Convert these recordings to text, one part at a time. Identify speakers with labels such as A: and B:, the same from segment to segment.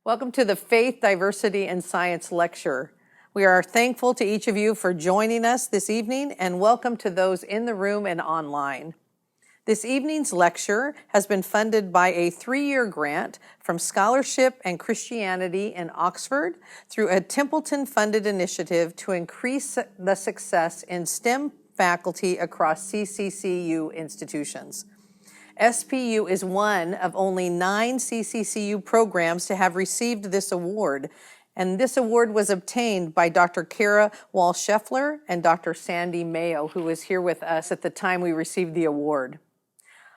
A: Welcome to the Faith, Diversity, and Science lecture. We are thankful to each of you for joining us this evening, and welcome to those in the room and online. This evening's lecture has been funded by a 3-year grant from Scholarship and Christianity in Oxford through a Templeton-funded initiative to increase the success in STEM faculty across CCCU institutions. SPU is one of only 9 CCCU programs to have received this award, and this award was obtained by Dr. Kara Walsh-Scheffler and Dr. Sandy Mayo, who was here with us at the time we received the award.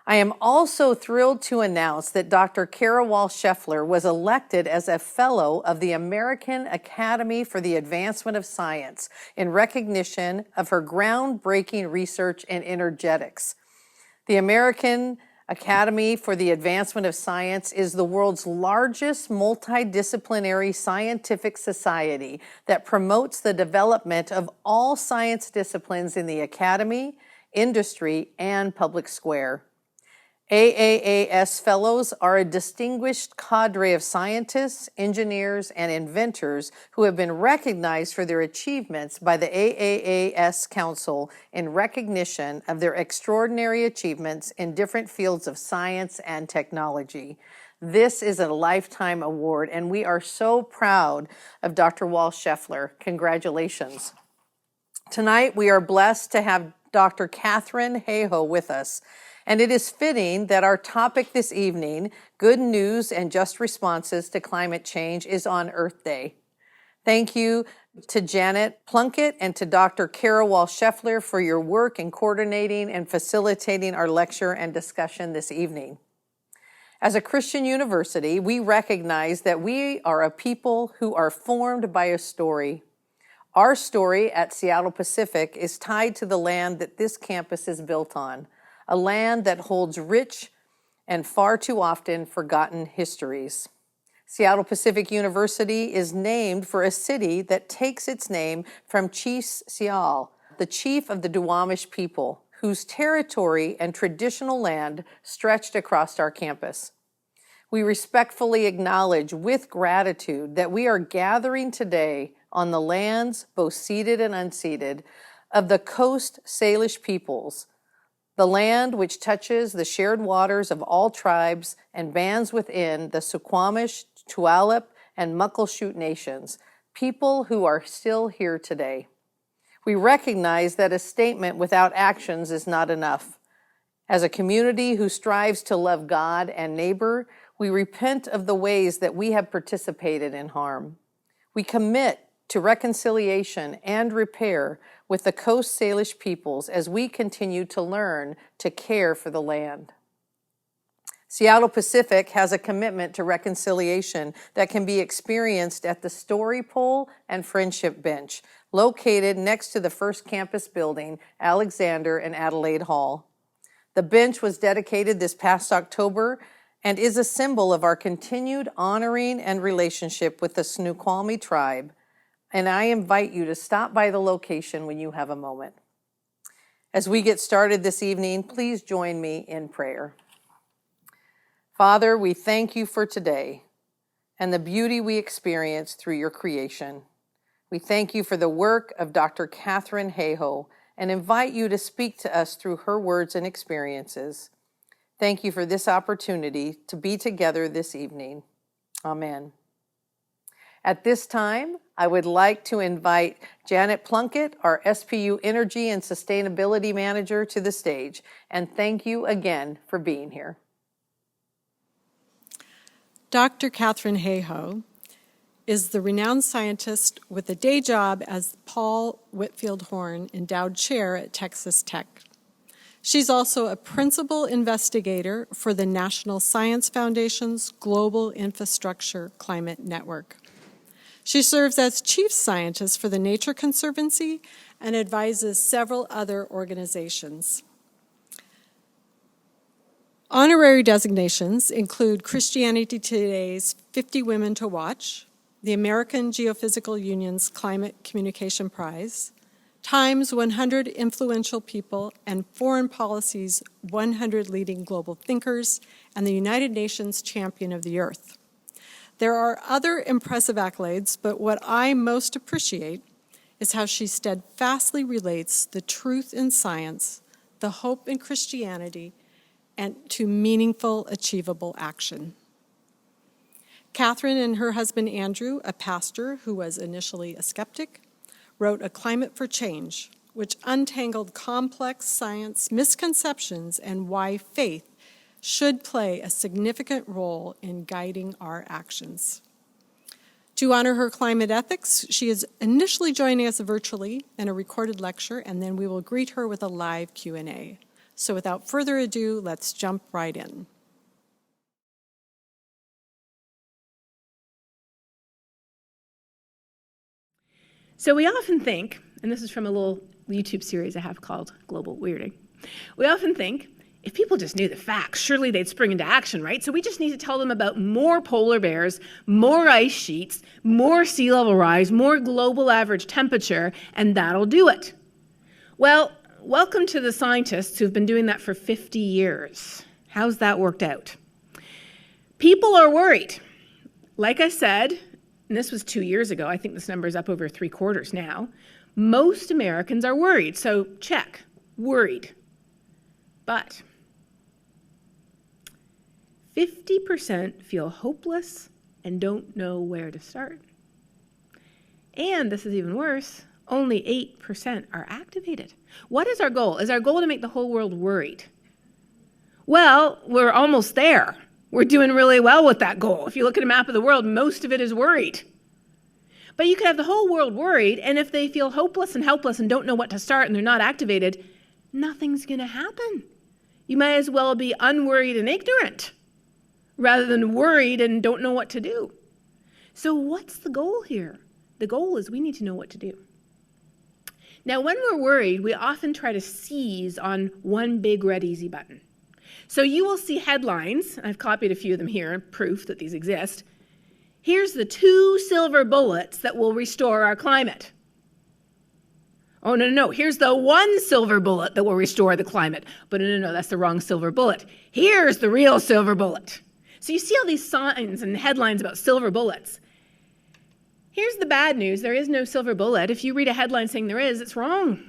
A: I am also thrilled to announce that Dr. Kara Walsh-Scheffler was elected as a Fellow of the American Academy for the Advancement of Science in recognition of her groundbreaking research in energetics. The American Academy for the Advancement of Science is the world's largest multidisciplinary scientific society that promotes the development of all science disciplines in the academy, industry, and public square. AAAS Fellows are a distinguished cadre of scientists, engineers, and inventors who have been recognized for their achievements by the AAAS Council in recognition of their extraordinary achievements in different fields of science and technology. This is a lifetime award, and we are so proud of Dr. Walsh-Scheffler. Congratulations. Tonight, we are blessed to have Dr. Katharine Hayhoe with us. And it is fitting that our topic this evening, Good News and Just Responses to Climate Change, is on Earth Day. Thank you to Janet Plunkett and to Dr. Kara Walsh-Scheffler for your work in coordinating and facilitating our lecture and discussion this evening. As a Christian university, we recognize that we are a people who are formed by a story. Our story at Seattle Pacific is tied to the land that this campus is built on, a land that holds rich and far too often forgotten histories. Seattle Pacific University is named for a city that takes its name from Chief Seal, the chief of the Duwamish people, whose territory and traditional land stretched across our campus. We respectfully acknowledge with gratitude that we are gathering today on the lands, both ceded and unceded, of the Coast Salish peoples, the land which touches the shared waters of all tribes and bands within the Suquamish, Tulalip, and Muckleshoot nations, people who are still here today. We recognize that a statement without actions is not enough. As a community who strives to love God and neighbor, we repent of the ways that we have participated in harm. We commit to reconciliation and repair with the Coast Salish peoples as we continue to learn to care for the land. Seattle Pacific has a commitment to reconciliation that can be experienced at the Story Pole and Friendship Bench, located next to the First Campus building, Alexander and Adelaide Hall. The bench was dedicated this past October and is a symbol of our continued honoring and relationship with the Snoqualmie tribe, and I invite you to stop by the location when you have a moment. As we get started this evening, please join me in prayer. Father, we thank you for today and the beauty we experience through your creation. We thank you for the work of Dr. Katharine Hayhoe and invite you to speak to us through her words and experiences. Thank you for this opportunity to be together this evening. Amen. At this time, I would like to invite Janet Plunkett, our SPU Energy and Sustainability Manager, to the stage. And thank you again for being here.
B: Dr. Katharine Hayhoe is the renowned scientist with a day job as Paul Whitfield Horn Endowed Chair at Texas Tech. She's also a principal investigator for the National Science Foundation's Global Infrastructure Climate Network. She serves as chief scientist for the Nature Conservancy and advises several other organizations. Honorary designations include Christianity Today's 50 Women to Watch, the American Geophysical Union's Climate Communication Prize, Time's 100 Influential People and Foreign Policy's 100 Leading Global Thinkers, and the United Nations Champion of the Earth. There are other impressive accolades, but what I most appreciate is how she steadfastly relates the truth in science, the hope in Christianity, and to meaningful, achievable action. Katharine and her husband Andrew, a pastor who was initially a skeptic, wrote A Climate for Change, which untangled complex science misconceptions and why faith should play a significant role in guiding our actions. To honor her climate ethics, she is initially joining us virtually in a recorded lecture, and then we will greet her with a live Q&A. So without further ado, let's jump right in.
C: So we often think, and this is from a little YouTube series I have called Global Weirding, we often think, if people just knew the facts, surely they'd spring into action, right? So we just need to tell them about more polar bears, more ice sheets, more sea level rise, more global average temperature, and that'll do it. Well, welcome to the scientists who've been doing that for 50 years. How's that worked out? People are worried. Like I said, and this was 2 years ago, I think this number is up over 3/4 now, most Americans are worried. So check, worried. But 50% feel hopeless and don't know where to start. And this is even worse, only 8% are activated. What is our goal? Is our goal to make the whole world worried? Well, we're almost there. We're doing really well with that goal. If you look at a map of the world, most of it is worried. But you could have the whole world worried, and if they feel hopeless and helpless and don't know what to start and they're not activated, nothing's going to happen. You might as well be unworried and ignorant rather than worried and don't know what to do. So what's the goal here? The goal is we need to know what to do. Now, when we're worried, we often try to seize on one big red easy button. So you will see headlines, I've copied a few of them here, proof that these exist. Here's the 2 silver bullets that will restore our climate. Oh, no, here's the 1 silver bullet that will restore the climate. But no, that's the wrong silver bullet. Here's the real silver bullet. So you see all these signs and headlines about silver bullets. Here's the bad news. There is no silver bullet. If you read a headline saying there is, it's wrong.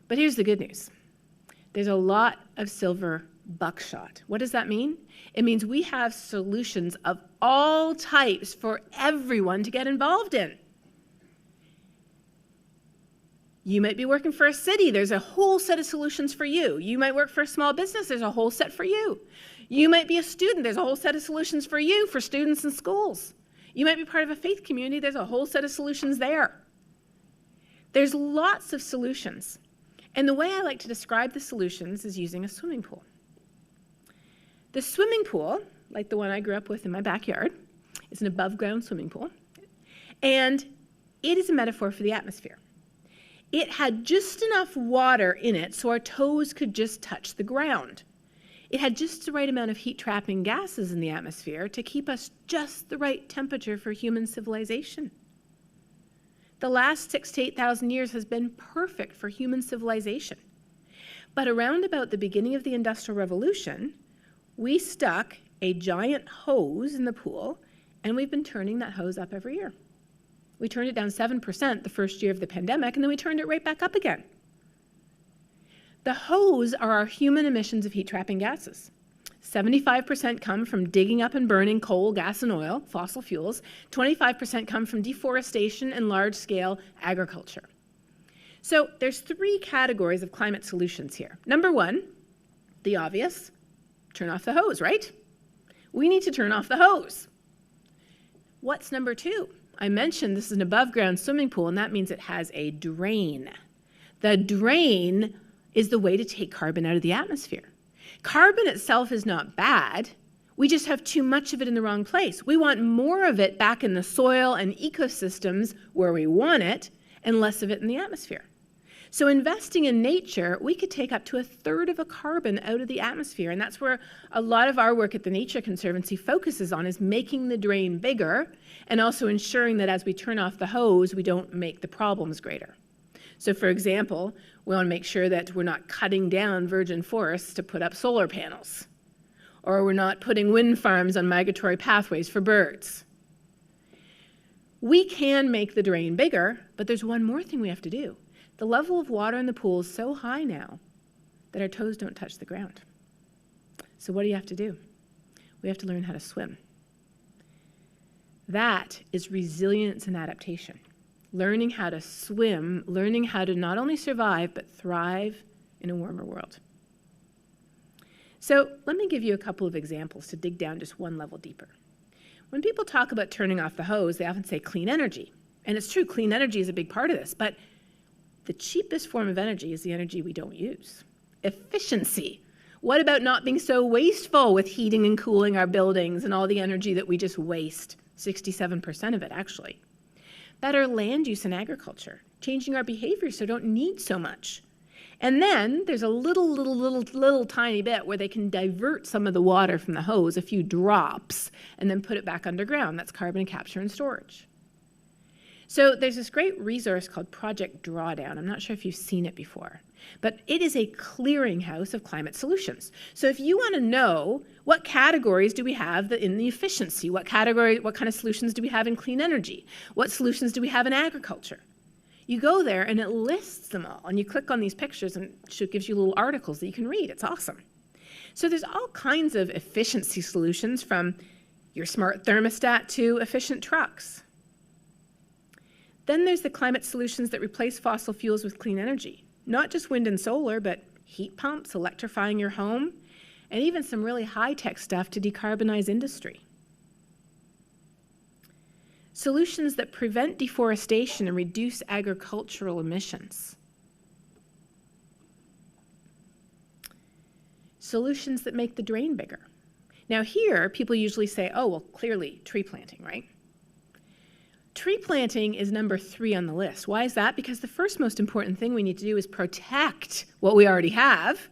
C: But here's the good news. There's a lot of silver buckshot. What does that mean? It means we have solutions of all types for everyone to get involved in. You might be working for a city. There's a whole set of solutions for you. You might work for a small business. There's a whole set for you. You might be a student. There's a whole set of solutions for you, for students in schools. You might be part of a faith community. There's a whole set of solutions there. There's lots of solutions. And the way I like to describe the solutions is using a swimming pool. The swimming pool, like the one I grew up with in my backyard, is an above-ground swimming pool. And it is a metaphor for the atmosphere. It had just enough water in it so our toes could just touch the ground. It had just the right amount of heat-trapping gases in the atmosphere to keep us just the right temperature for human civilization. The last 6,000 to 8,000 years has been perfect for human civilization. But around about the beginning of the Industrial Revolution, we stuck a giant hose in the pool, and we've been turning that hose up every year. We turned it down 7% the first year of the pandemic, and then we turned it right back up again. The hose are our human emissions of heat-trapping gases. 75% come from digging up and burning coal, gas, and oil, fossil fuels. 25% come from deforestation and large-scale agriculture. So there's 3 categories of climate solutions here. Number 1, the obvious, turn off the hose, right? We need to turn off the hose. What's number 2? I mentioned this is an above-ground swimming pool, and that means it has a drain. The drain is the way to take carbon out of the atmosphere. Carbon itself is not bad. We just have too much of it in the wrong place. We want more of it back in the soil and ecosystems where we want it, and less of it in the atmosphere. So investing in nature, we could take up to 1/3 of a carbon out of the atmosphere, and that's where a lot of our work at the Nature Conservancy focuses on, is making the drain bigger and also ensuring that as we turn off the hose, we don't make the problems greater. So for example, we want to make sure that we're not cutting down virgin forests to put up solar panels, or we're not putting wind farms on migratory pathways for birds. We can make the drain bigger, but there's one more thing we have to do. The level of water in the pool is so high now that our toes don't touch the ground. So what do you have to do? We have to learn how to swim. That is resilience and adaptation. Learning how to swim, learning how to not only survive, but thrive in a warmer world. So let me give you a couple of examples to dig down just one level deeper. When people talk about turning off the hose, they often say clean energy. And it's true, clean energy is a big part of this, but the cheapest form of energy is the energy we don't use. Efficiency. What about not being so wasteful with heating and cooling our buildings and all the energy that we just waste? 67% of it, actually. Better land use in agriculture, changing our behavior so we don't need so much. And then there's a little tiny bit where they can divert some of the water from the hose, a few drops, and then put it back underground. That's carbon capture and storage. So there's this great resource called Project Drawdown. I'm not sure if you've seen it before, but it is a clearinghouse of climate solutions. So if you want to know what categories do we have in the efficiency, what kind of solutions do we have in clean energy, what solutions do we have in agriculture, you go there and it lists them all, and you click on these pictures and it gives you little articles that you can read. It's awesome. So there's all kinds of efficiency solutions, from your smart thermostat to efficient trucks. Then there's the climate solutions that replace fossil fuels with clean energy. Not just wind and solar, but heat pumps, electrifying your home, and even some really high-tech stuff to decarbonize industry. Solutions that prevent deforestation and reduce agricultural emissions. Solutions that make the drain bigger. Now here, people usually say, oh, well, clearly tree planting, right? Tree planting is number 3 on the list. Why is that? Because the first most important thing we need to do is protect what we already have.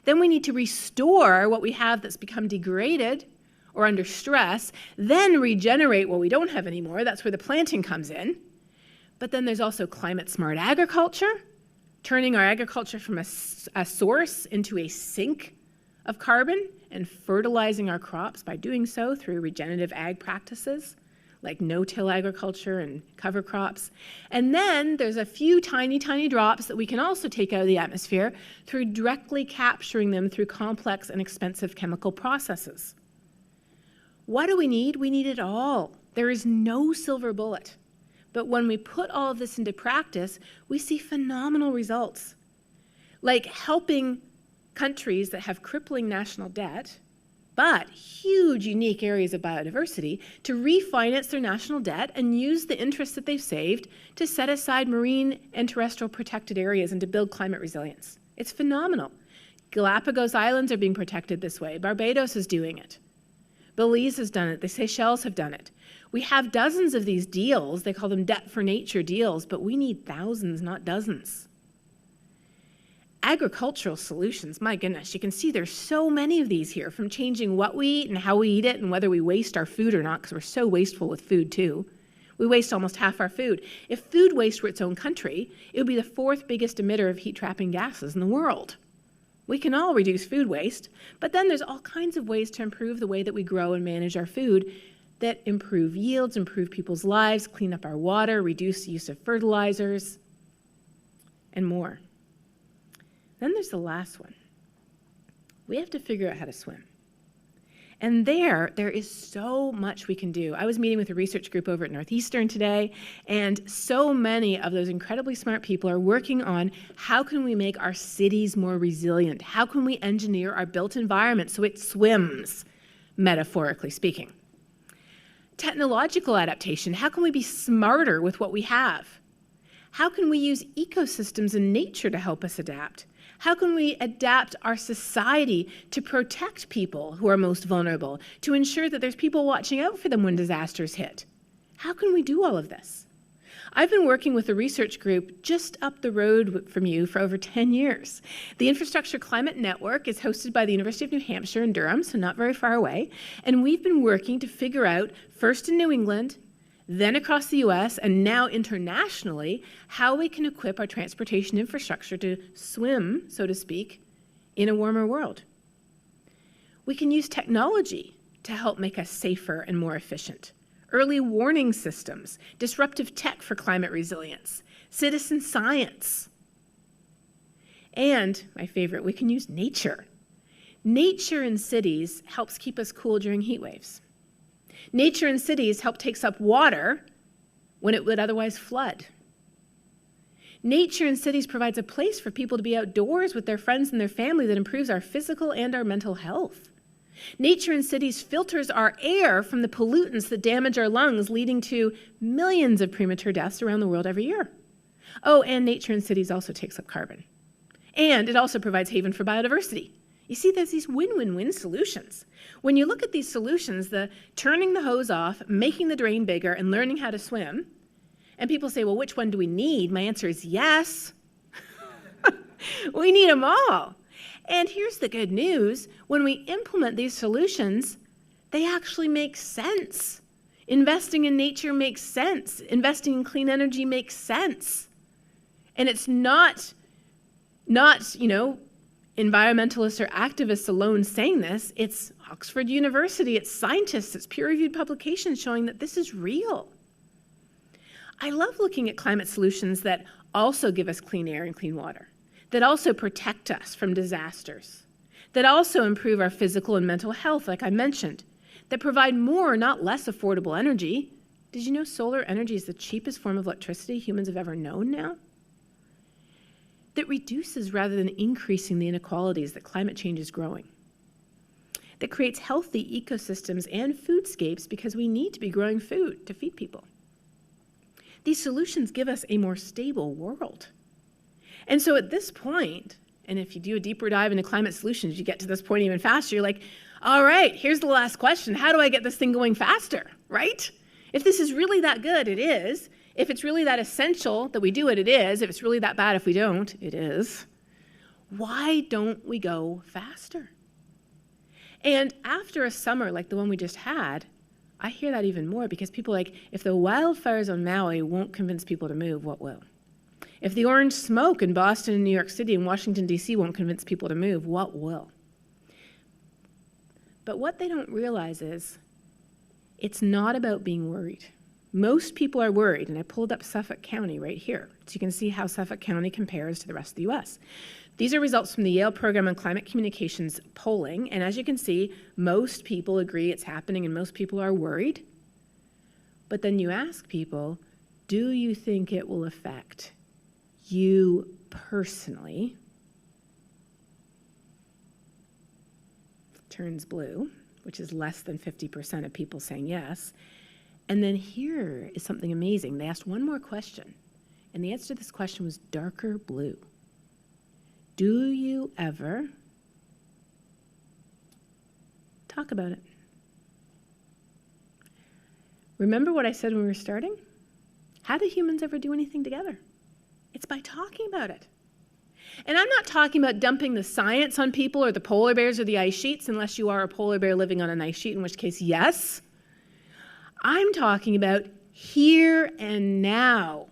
C: Then we need to restore what we have that's become degraded or under stress, then regenerate what we don't have anymore. That's where the planting comes in. But then there's also climate smart agriculture, turning our agriculture from a source into a sink of carbon and fertilizing our crops by doing so through regenerative ag practices like no-till agriculture and cover crops. And then there's a few tiny, tiny drops that we can also take out of the atmosphere through directly capturing them through complex and expensive chemical processes. What do we need? We need it all. There is no silver bullet. But when we put all of this into practice, we see phenomenal results, like helping countries that have crippling national debt, but huge unique areas of biodiversity, to refinance their national debt and use the interest that they've saved to set aside marine and terrestrial protected areas and to build climate resilience. It's phenomenal. Galapagos Islands are being protected this way. Barbados is doing it. Belize has done it. The Seychelles have done it. We have dozens of these deals. They call them debt for nature deals, but we need thousands, not dozens. Agricultural solutions, my goodness, you can see there's so many of these here, from changing what we eat and how we eat it and whether we waste our food or not, because we're so wasteful with food too. We waste almost half our food. If food waste were its own country, it would be the 4th biggest emitter of heat-trapping gases in the world. We can all reduce food waste, but then there's all kinds of ways to improve the way that we grow and manage our food that improve yields, improve people's lives, clean up our water, reduce the use of fertilizers, and more. Then there's the last one. We have to figure out how to swim. And there is so much we can do. I was meeting with a research group over at Northeastern today, and so many of those incredibly smart people are working on how can we make our cities more resilient? How can we engineer our built environment so it swims, metaphorically speaking? Technological adaptation. How can we be smarter with what we have? How can we use ecosystems and nature to help us adapt? How can we adapt our society to protect people who are most vulnerable, to ensure that there's people watching out for them when disasters hit? How can we do all of this? I've been working with a research group just up the road from you for over 10 years. The Infrastructure Climate Network is hosted by the University of New Hampshire in Durham, so not very far away, and we've been working to figure out, first in New England, then across the US, and now internationally, how we can equip our transportation infrastructure to swim, so to speak, in a warmer world. We can use technology to help make us safer and more efficient. Early warning systems, disruptive tech for climate resilience, citizen science. And, my favorite, we can use nature. Nature in cities helps keep us cool during heat waves. Nature in cities help takes up water when it would otherwise flood. Nature in cities provides a place for people to be outdoors with their friends and their family that improves our physical and our mental health. Nature in cities filters our air from the pollutants that damage our lungs, leading to millions of premature deaths around the world every year. Oh, and nature in cities also takes up carbon. And it also provides haven for biodiversity. You see, there's these win-win-win solutions. When you look at these solutions, the turning the hose off, making the drain bigger, and learning how to swim, and people say, well, which one do we need? My answer is yes. We need them all. And here's the good news. When we implement these solutions, they actually make sense. Investing in nature makes sense. Investing in clean energy makes sense. And it's not environmentalists or activists alone saying this. It's Oxford University, it's scientists, it's peer-reviewed publications showing that this is real. I love looking at climate solutions that also give us clean air and clean water, that also protect us from disasters, that also improve our physical and mental health, like I mentioned, that provide more, not less affordable energy. Did you know solar energy is the cheapest form of electricity humans have ever known now? That reduces rather than increasing the inequalities that climate change is growing. That creates healthy ecosystems and foodscapes because we need to be growing food to feed people. These solutions give us a more stable world. And so at this point, and if you do a deeper dive into climate solutions, you get to this point even faster, you're like, all right, here's the last question. How do I get this thing going faster, right? If this is really that good, it is. If it's really that essential that we do it, it is. If it's really that bad if we don't, it is. Why don't we go faster? And after a summer like the one we just had, I hear that even more because people are like, if the wildfires on Maui won't convince people to move, what will? If the orange smoke in Boston and New York City and Washington, D.C. won't convince people to move, what will? But what they don't realize is it's not about being worried. Most people are worried, and I pulled up Suffolk County right here, so you can see how Suffolk County compares to the rest of the U.S. These are results from the Yale Program on Climate Communications polling, and as you can see, most people agree it's happening and most people are worried. But then you ask people, do you think it will affect you personally? Turns blue, which is less than 50% of people saying yes. And then here is something amazing. They asked one more question, and the answer to this question was darker blue. Do you ever talk about it? Remember what I said when we were starting? How do humans ever do anything together? It's by talking about it. And I'm not talking about dumping the science on people or the polar bears or the ice sheets, unless you are a polar bear living on an ice sheet, in which case, yes. I'm talking about here and now.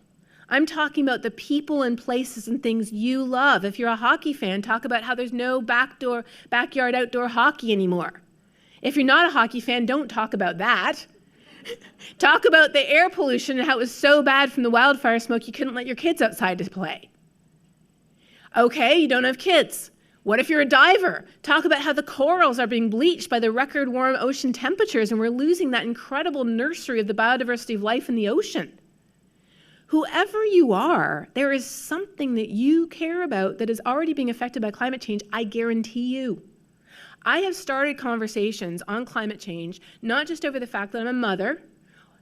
C: I'm talking about the people and places and things you love. If you're a hockey fan, talk about how there's no backyard outdoor hockey anymore. If you're not a hockey fan, don't talk about that. Talk about the air pollution and how it was so bad from the wildfire smoke you couldn't let your kids outside to play. Okay, you don't have kids. What if you're a diver? Talk about how the corals are being bleached by the record warm ocean temperatures and we're losing that incredible nursery of the biodiversity of life in the ocean. Whoever you are, there is something that you care about that is already being affected by climate change, I guarantee you. I have started conversations on climate change, not just over the fact that I'm a mother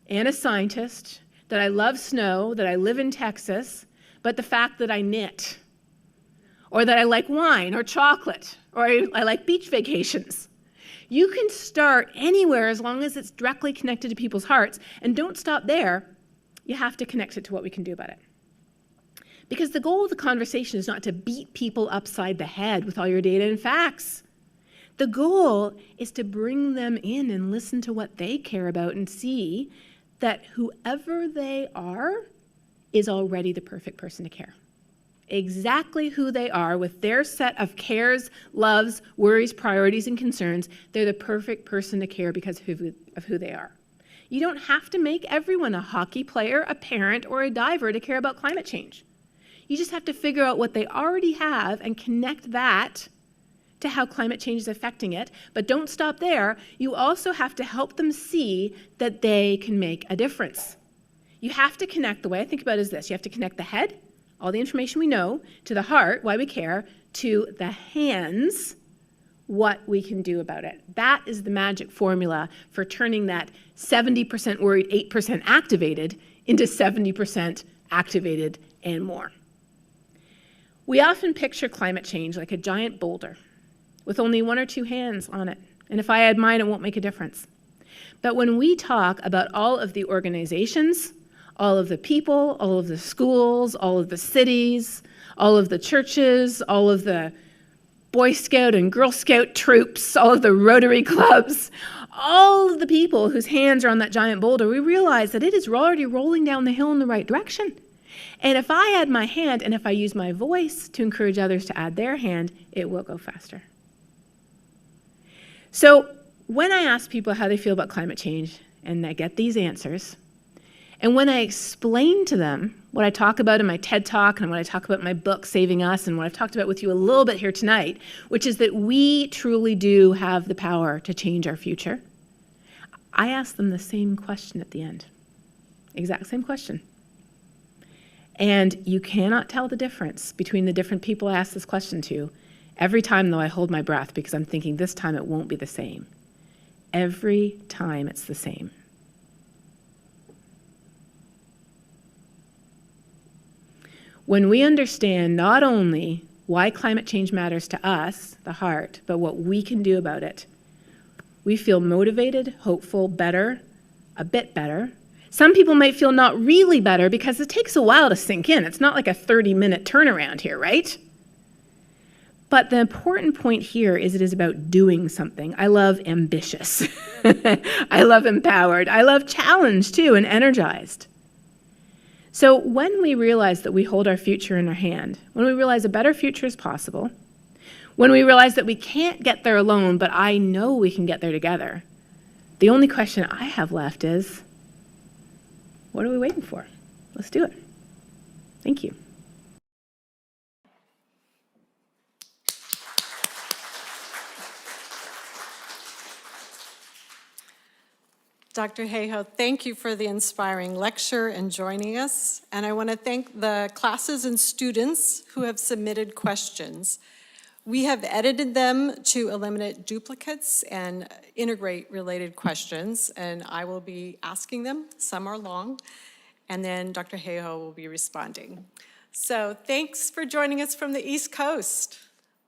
C: and a scientist, that I love snow, that I live in Texas, but the fact that I knit, or that I like wine or chocolate, or I like beach vacations. You can start anywhere as long as it's directly connected to people's hearts, and don't stop there. You have to connect it to what we can do about it. Because the goal of the conversation is not to beat people upside the head with all your data and facts. The goal is to bring them in and listen to what they care about and see that whoever they are is already the perfect person to care. exactly who they are with their set of cares, loves, worries, priorities, and concerns, they're the perfect person to care because of who they are. You don't have to make everyone a hockey player, a parent, or a diver to care about climate change. You just have to figure out what they already have and connect that to how climate change is affecting it. But don't stop there. You also have to help them see that they can make a difference. You have to connect, the way I think about it is this. You have to connect the head, all the information we know, to the heart, why we care, to the hands, what we can do about it. That is the magic formula for turning that 70% worried, 8% activated into 70% activated and more. We often picture climate change like a giant boulder with only one or two hands on it. And if I add mine, it won't make a difference. But when we talk about all of the organizations, all of the people, all of the schools, all of the cities, all of the churches, all of the Boy Scout and Girl Scout troops, all of the Rotary clubs, all of the people whose hands are on that giant boulder, we realize that it is already rolling down the hill in the right direction. And if I add my hand and if I use my voice to encourage others to add their hand, it will go faster. So when I ask people how they feel about climate change and I get these answers, and when I explain to them what I talk about in my TED Talk and what I talk about in my book, Saving Us, and what I've talked about with you a little bit here tonight, which is that we truly do have the power to change our future, I ask them the same question at the end. Exact same question. And you cannot tell the difference between the different people I ask this question to. Every time, though, I hold my breath because I'm thinking this time it won't be the same. Every time it's the same. When we understand not only why climate change matters to us, the heart, but what we can do about it, we feel motivated, hopeful, better, a bit better. Some people might feel not really better because it takes a while to sink in. It's not like a 30-minute turnaround here, right? But the important point here is it is about doing something. I love ambitious. I love empowered. I love challenged too and energized. So when we realize that we hold our future in our hand, when we realize a better future is possible, when we realize that we can't get there alone, but I know we can get there together, the only question I have left is, what are we waiting for? Let's do it. Thank you.
B: Dr. Hayhoe, thank you for the inspiring lecture and joining us. And I want to thank the classes and students who have submitted questions. We have edited them to eliminate duplicates and integrate related questions, and I will be asking them. Some are long, and then Dr. Hayhoe will be responding. So thanks for joining us from the East Coast.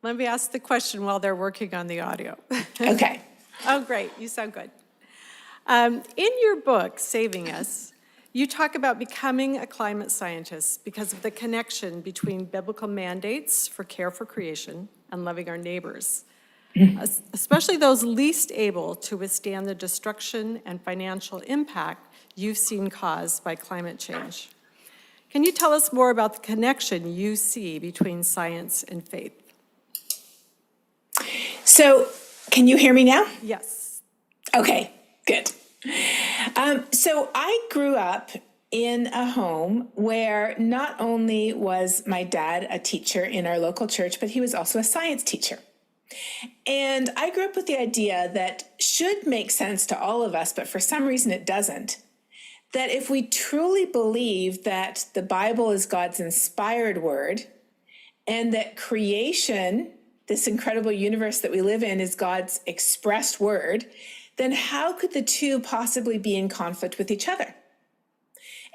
B: Let me ask the question while they're working on the audio.
D: Okay.
B: Oh, great. You sound good. In your book, Saving Us, you talk about becoming a climate scientist because of the connection between biblical mandates for care for creation and loving our neighbors, especially those least able to withstand the destruction and financial impact you've seen caused by climate change. Can you tell us more about the connection you see between science and faith?
D: So, can you hear me now?
B: Yes.
D: Okay, good. So I grew up in a home where not only was my dad a teacher in our local church, but he was also a science teacher. And I grew up with the idea that should make sense to all of us, but for some reason it doesn't, that if we truly believe that the Bible is God's inspired word and that creation, this incredible universe that we live in, is God's expressed word, then how could the two possibly be in conflict with each other?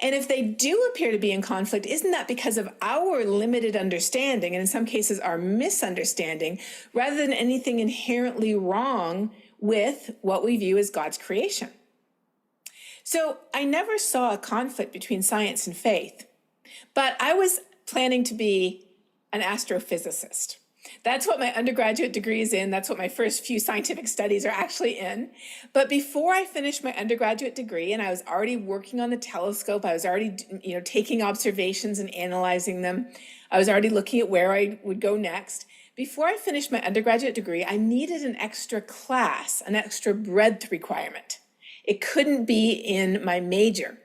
D: And if they do appear to be in conflict, isn't that because of our limited understanding, and in some cases our misunderstanding, rather than anything inherently wrong with what we view as God's creation? So I never saw a conflict between science and faith, but I was planning to be an astrophysicist. That's what my undergraduate degree is in. That's what my first few scientific studies are actually in. But before I finished my undergraduate degree, and I was already working on the telescope, I was already, taking observations and analyzing them. I was already looking at where I would go next. Before I finished my undergraduate degree, I needed an extra class, an extra breadth requirement. It couldn't be in my major.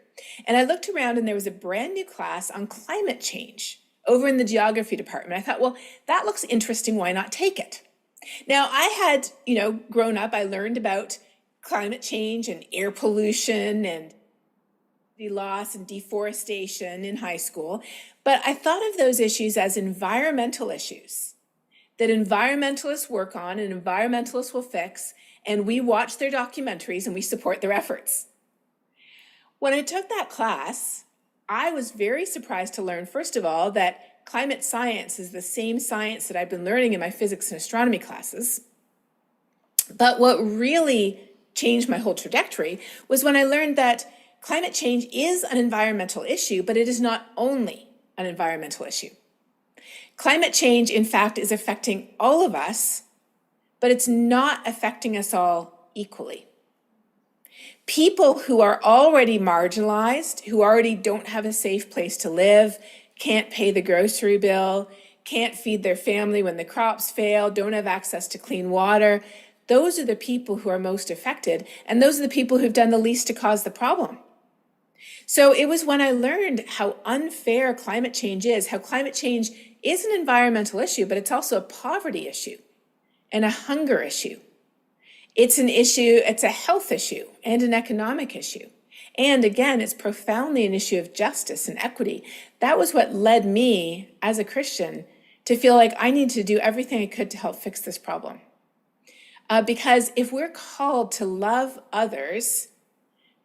D: And I looked around and there was a brand new class on climate change over in the geography department. I thought, well, that looks interesting. Why not take it? Now, I had, grown up, I learned about climate change and air pollution and loss and deforestation in high school, but I thought of those issues as environmental issues that environmentalists work on and environmentalists will fix, and we watch their documentaries and we support their efforts. When I took that class, I was very surprised to learn, first of all, that climate science is the same science that I've been learning in my physics and astronomy classes. But what really changed my whole trajectory was when I learned that climate change is an environmental issue, but it is not only an environmental issue. Climate change, in fact, is affecting all of us, but it's not affecting us all equally. People who are already marginalized, who already don't have a safe place to live, can't pay the grocery bill, can't feed their family when the crops fail, don't have access to clean water, those are the people who are most affected, and those are the people who've done the least to cause the problem. So it was when I learned how unfair climate change is, how climate change is an environmental issue, but it's also a poverty issue and a hunger issue. It's an issue, it's a health issue and an economic issue. And again, it's profoundly an issue of justice and equity. That was what led me as a Christian to feel like I need to do everything I could to help fix this problem. Because if we're called to love others,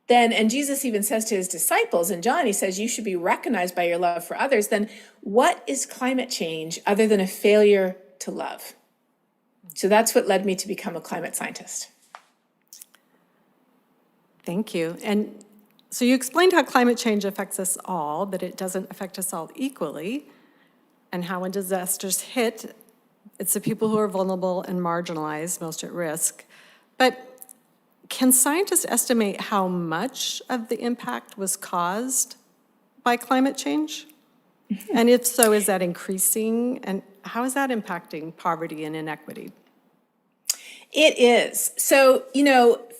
D: then, and Jesus even says to his disciples in John, he says, you should be recognized by your love for others, then what is climate change other than a failure to love? So that's what led me to become a climate scientist.
B: Thank you. And so you explained how climate change affects us all, but it doesn't affect us all equally, and how when disasters hit, it's the people who are vulnerable and marginalized, most at risk. But can scientists estimate how much of the impact was caused by climate change? Mm-hmm. And if so, is that increasing? And how is that impacting poverty and inequity?
D: It is. So,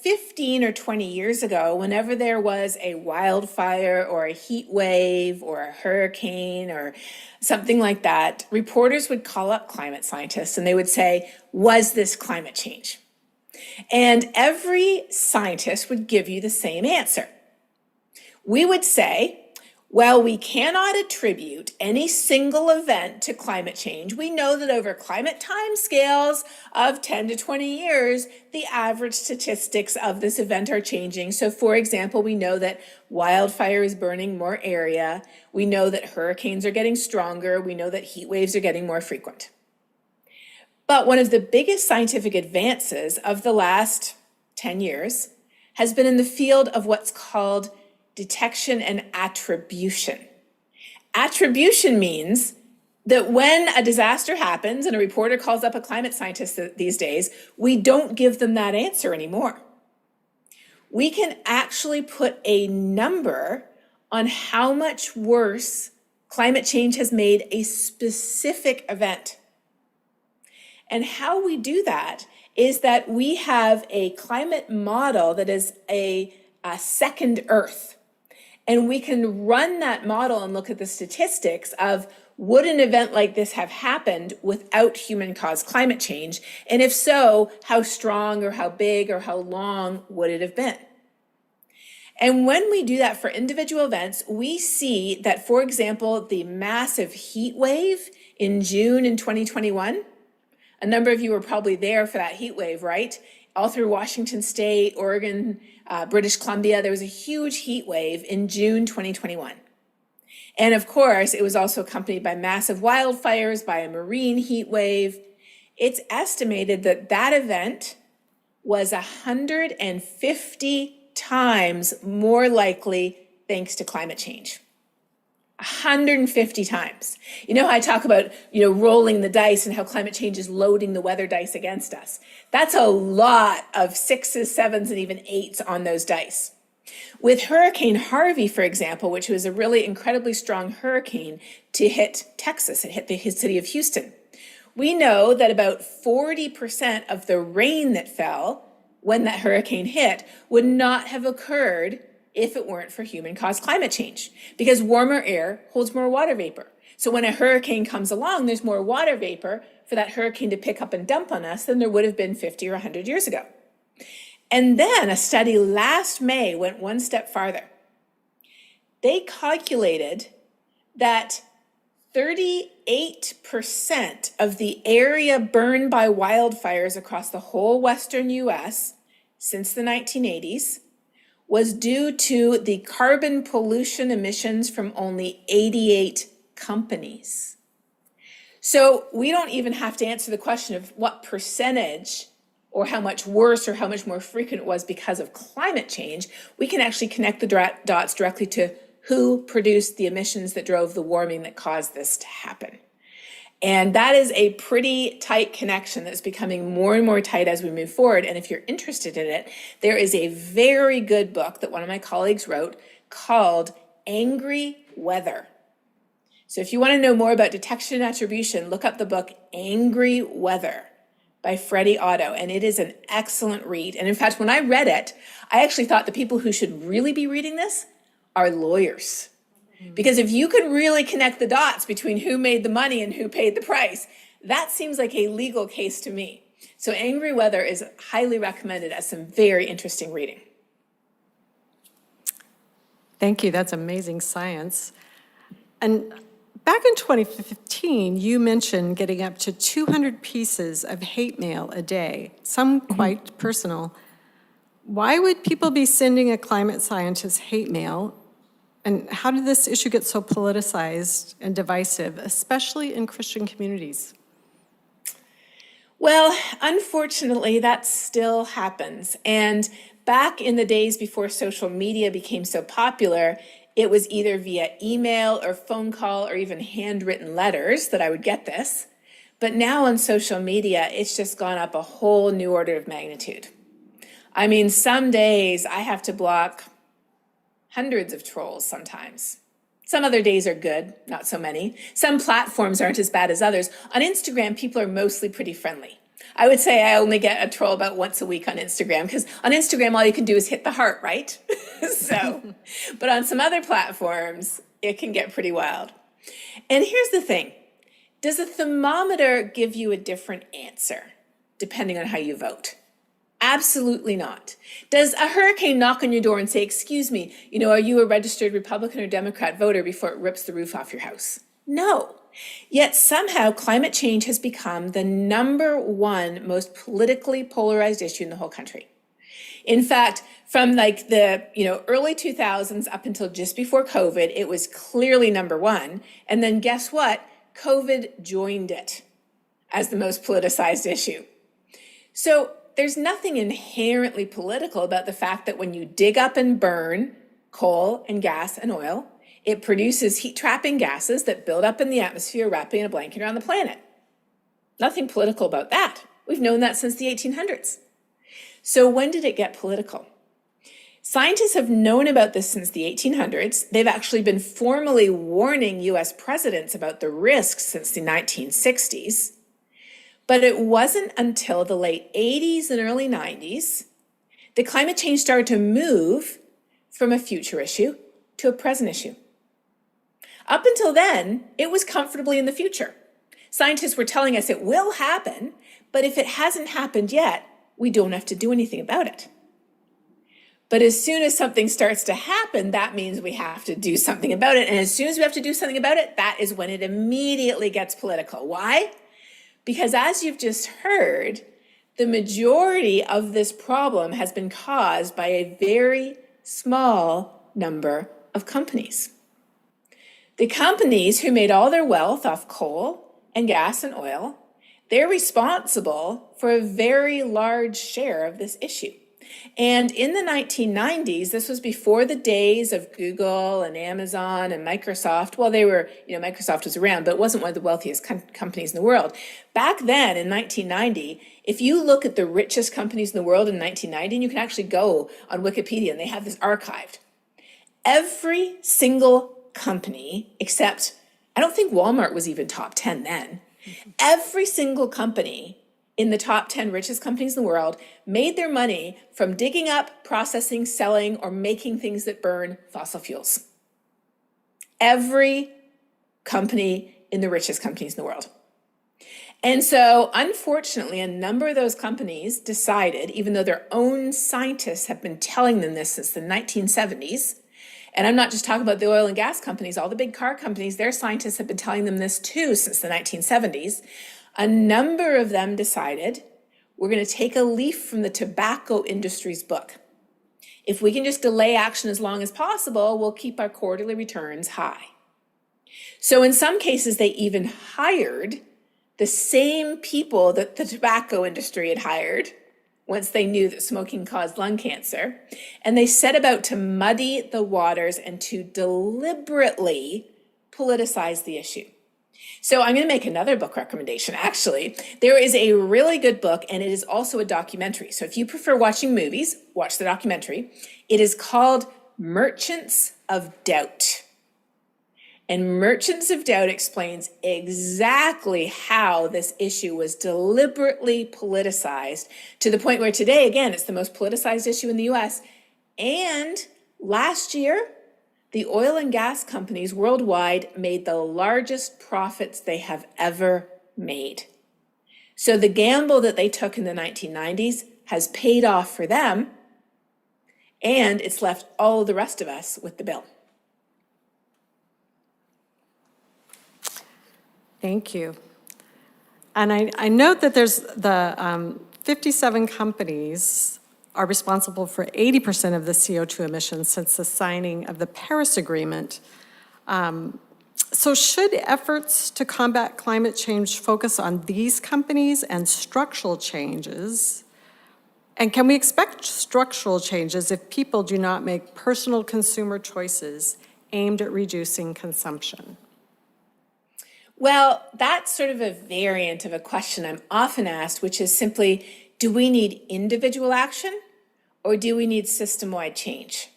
D: 15 or 20 years ago, whenever there was a wildfire or a heat wave or a hurricane or something like that, reporters would call up climate scientists and they would say, was this climate change? And every scientist would give you the same answer. We would say, well, we cannot attribute any single event to climate change. We know that over climate timescales of 10 to 20 years, the average statistics of this event are changing. So, for example, we know that wildfire is burning more area. We know that hurricanes are getting stronger. We know that heat waves are getting more frequent. But one of the biggest scientific advances of the last 10 years has been in the field of what's called detection and attribution. Attribution means that when a disaster happens and a reporter calls up a climate scientist these days, we don't give them that answer anymore. We can actually put a number on how much worse climate change has made a specific event. And how we do that is that we have a climate model that is a second Earth. And we can run that model and look at the statistics of would an event like this have happened without human-caused climate change? And if so, how strong or how big or how long would it have been? And when we do that for individual events, we see that, for example, the massive heat wave in June in 2021, a number of you were probably there for that heat wave, right? All through Washington State, Oregon, British Columbia, there was a huge heat wave in June 2021. And of course, it was also accompanied by massive wildfires, by a marine heat wave. It's estimated that that event was 150 times more likely thanks to climate change. 150 times. You know how I talk about, rolling the dice and how climate change is loading the weather dice against us. That's a lot of 6s, 7s, and even 8s on those dice. With Hurricane Harvey, for example, which was a really incredibly strong hurricane to hit Texas, it hit the city of Houston. We know that about 40% of the rain that fell when that hurricane hit would not have occurred if it weren't for human-caused climate change, because warmer air holds more water vapor. So when a hurricane comes along, there's more water vapor for that hurricane to pick up and dump on us than there would have been 50 or 100 years ago. And then a study last May went one step farther. They calculated that 38% of the area burned by wildfires across the whole Western US since the 1980s was due to the carbon pollution emissions from only 88 companies. So we don't even have to answer the question of what percentage or how much worse or how much more frequent it was because of climate change. We can actually connect the dots directly to who produced the emissions that drove the warming that caused this to happen. And that is a pretty tight connection that's becoming more and more tight as we move forward. And if you're interested in it, there is a very good book that one of my colleagues wrote called Angry Weather. So if you want to know more about detection and attribution, look up the book Angry Weather by Freddie Otto, and it is an excellent read. And in fact, when I read it, I actually thought the people who should really be reading this are lawyers. Because if you could really connect the dots between who made the money and who paid the price, that seems like a legal case to me. So Angry Weather is highly recommended as some very interesting reading.
B: Thank you. That's amazing science. And back in 2015, you mentioned getting up to 200 pieces of hate mail a day, some quite personal. Why would people be sending a climate scientist hate mail? And how did this issue get so politicized and divisive, especially in Christian communities?
D: Well, unfortunately, that still happens. And back in the days before social media became so popular, it was either via email or phone call or even handwritten letters that I would get this. But now on social media, it's just gone up a whole new order of magnitude. I mean, some days I have to block hundreds of trolls sometimes. Some other days are good, not so many. Some platforms aren't as bad as others. On Instagram, people are mostly pretty friendly. I would say I only get a troll about once a week on Instagram, because on Instagram, all you can do is hit the heart, right? But on some other platforms, it can get pretty wild. And here's the thing. Does a thermometer give you a different answer depending on how you vote? Absolutely not. Does a hurricane knock on your door and say, excuse me, are you a registered Republican or Democrat voter before it rips the roof off your house? No. Yet somehow climate change has become the #1 most politically polarized issue in the whole country. In fact, from like the early 2000s up until just before COVID, it was clearly #1. And then guess what? COVID joined it as the most politicized issue. So there's nothing inherently political about the fact that when you dig up and burn coal and gas and oil, it produces heat-trapping gases that build up in the atmosphere, wrapping a blanket around the planet. Nothing political about that. We've known that since the 1800s. So when did it get political? Scientists have known about this since the 1800s. They've actually been formally warning US presidents about the risks since the 1960s. But it wasn't until the late 80s and early 90s that climate change started to move from a future issue to a present issue. Up until then, it was comfortably in the future. Scientists were telling us it will happen, but if it hasn't happened yet, we don't have to do anything about it. But as soon as something starts to happen, that means we have to do something about it. And as soon as we have to do something about it, that is when it immediately gets political. Why? Because as you've just heard, the majority of this problem has been caused by a very small number of companies. The companies who made all their wealth off coal and gas and oil, they're responsible for a very large share of this issue. And in the 1990s, this was before the days of Google and Amazon and Microsoft. Well, Microsoft was around, but it wasn't one of the wealthiest companies in the world. Back then in 1990, if you look at the richest companies in the world in 1990, and you can actually go on Wikipedia and they have this archived. Every single company, except I don't think Walmart was even top 10 then. Every single company in the top 10 richest companies in the world made their money from digging up, processing, selling, or making things that burn fossil fuels. Every company in the richest companies in the world. And so, unfortunately, a number of those companies decided, even though their own scientists have been telling them this since the 1970s, and I'm not just talking about the oil and gas companies, all the big car companies, their scientists have been telling them this too since the 1970s. A number of them decided, we're going to take a leaf from the tobacco industry's book. If we can just delay action as long as possible, we'll keep our quarterly returns high. So in some cases, they even hired the same people that the tobacco industry had hired once they knew that smoking caused lung cancer. And they set about to muddy the waters and to deliberately politicize the issue. So I'm going to make another book recommendation, actually. There is a really good book, and it is also a documentary. So if you prefer watching movies, watch the documentary. It is called Merchants of Doubt. And Merchants of Doubt explains exactly how this issue was deliberately politicized to the point where today, again, it's the most politicized issue in the US. And last year, the oil and gas companies worldwide made the largest profits they have ever made. So the gamble that they took in the 1990s has paid off for them, and it's left all of the rest of us with the bill.
B: Thank you. And I note that there's the 57 companies are responsible for 80% of the CO2 emissions since the signing of the Paris Agreement. So should efforts to combat climate change focus on these companies and structural changes? And can we expect structural changes if people do not make personal consumer choices aimed at reducing consumption?
D: Well, that's sort of a variant of a question I'm often asked, which is simply, do we need individual action or do we need system-wide change?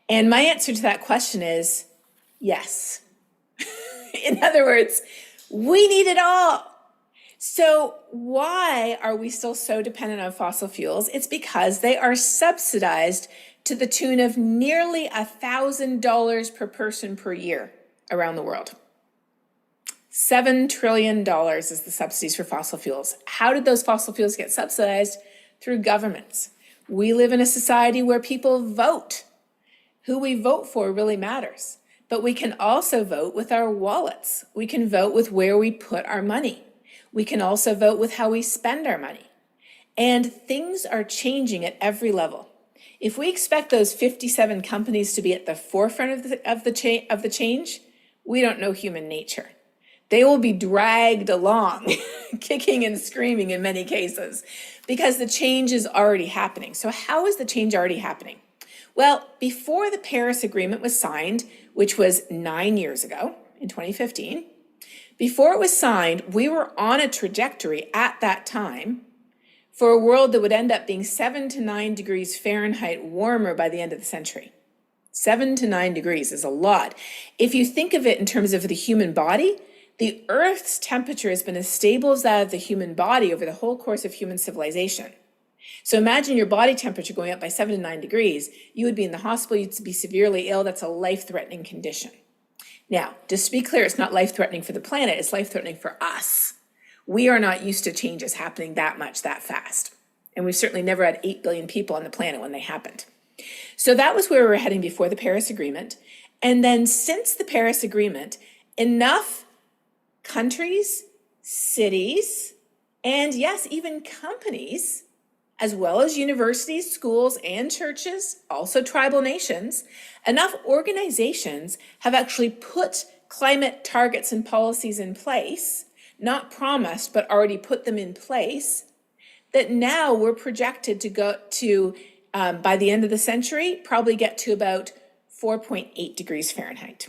D: And my answer to that question is yes. In other words, we need it all. So why are we still so dependent on fossil fuels? It's because they are subsidized to the tune of nearly $1,000 per person per year around the world. $7 trillion is the subsidies for fossil fuels. How did those fossil fuels get subsidized? Through governments. We live in a society where people vote. Who we vote for really matters. But we can also vote with our wallets. We can vote with where we put our money. We can also vote with how we spend our money. And things are changing at every level. If we expect those 57 companies to be at the forefront of the change, we don't know human nature. They will be dragged along, kicking and screaming in many cases, because the change is already happening. So how is the change already happening? Well, before the Paris Agreement was signed, which was 9 years ago, in 2015, before it was signed, we were on a trajectory at that time for a world that would end up being 7 to 9 degrees Fahrenheit warmer by the end of the century. 7 to 9 degrees is a lot. If you think of it in terms of the human body, the Earth's temperature has been as stable as that of the human body over the whole course of human civilization. So imagine your body temperature going up by 7 to 9 degrees. You would be in the hospital, you'd be severely ill. That's a life-threatening condition. Now, just to be clear, it's not life-threatening for the planet, it's life-threatening for us. We are not used to changes happening that much, that fast. And we've certainly never had 8 billion people on the planet when they happened. So that was where we were heading before the Paris Agreement. And then since the Paris Agreement, enough countries, cities, and yes, even companies, as well as universities, schools, and churches, also tribal nations, enough organizations have actually put climate targets and policies in place, not promised, but already put them in place, that now we're projected to go to, by the end of the century, probably get to about 4.8 degrees Fahrenheit.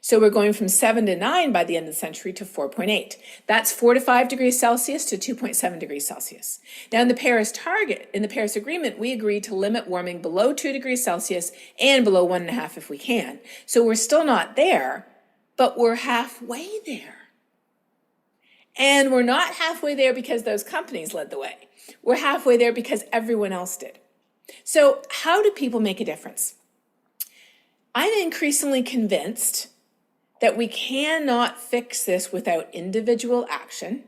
D: So we're going from 7 to 9 by the end of the century to 4.8. That's 4 to 5 degrees Celsius to 2.7 degrees Celsius. Now in the Paris Agreement, we agreed to limit warming below 2 degrees Celsius and below 1.5 if we can. So we're still not there, but we're halfway there. And we're not halfway there because those companies led the way. We're halfway there because everyone else did. So how do people make a difference? I'm increasingly convinced that we cannot fix this without individual action,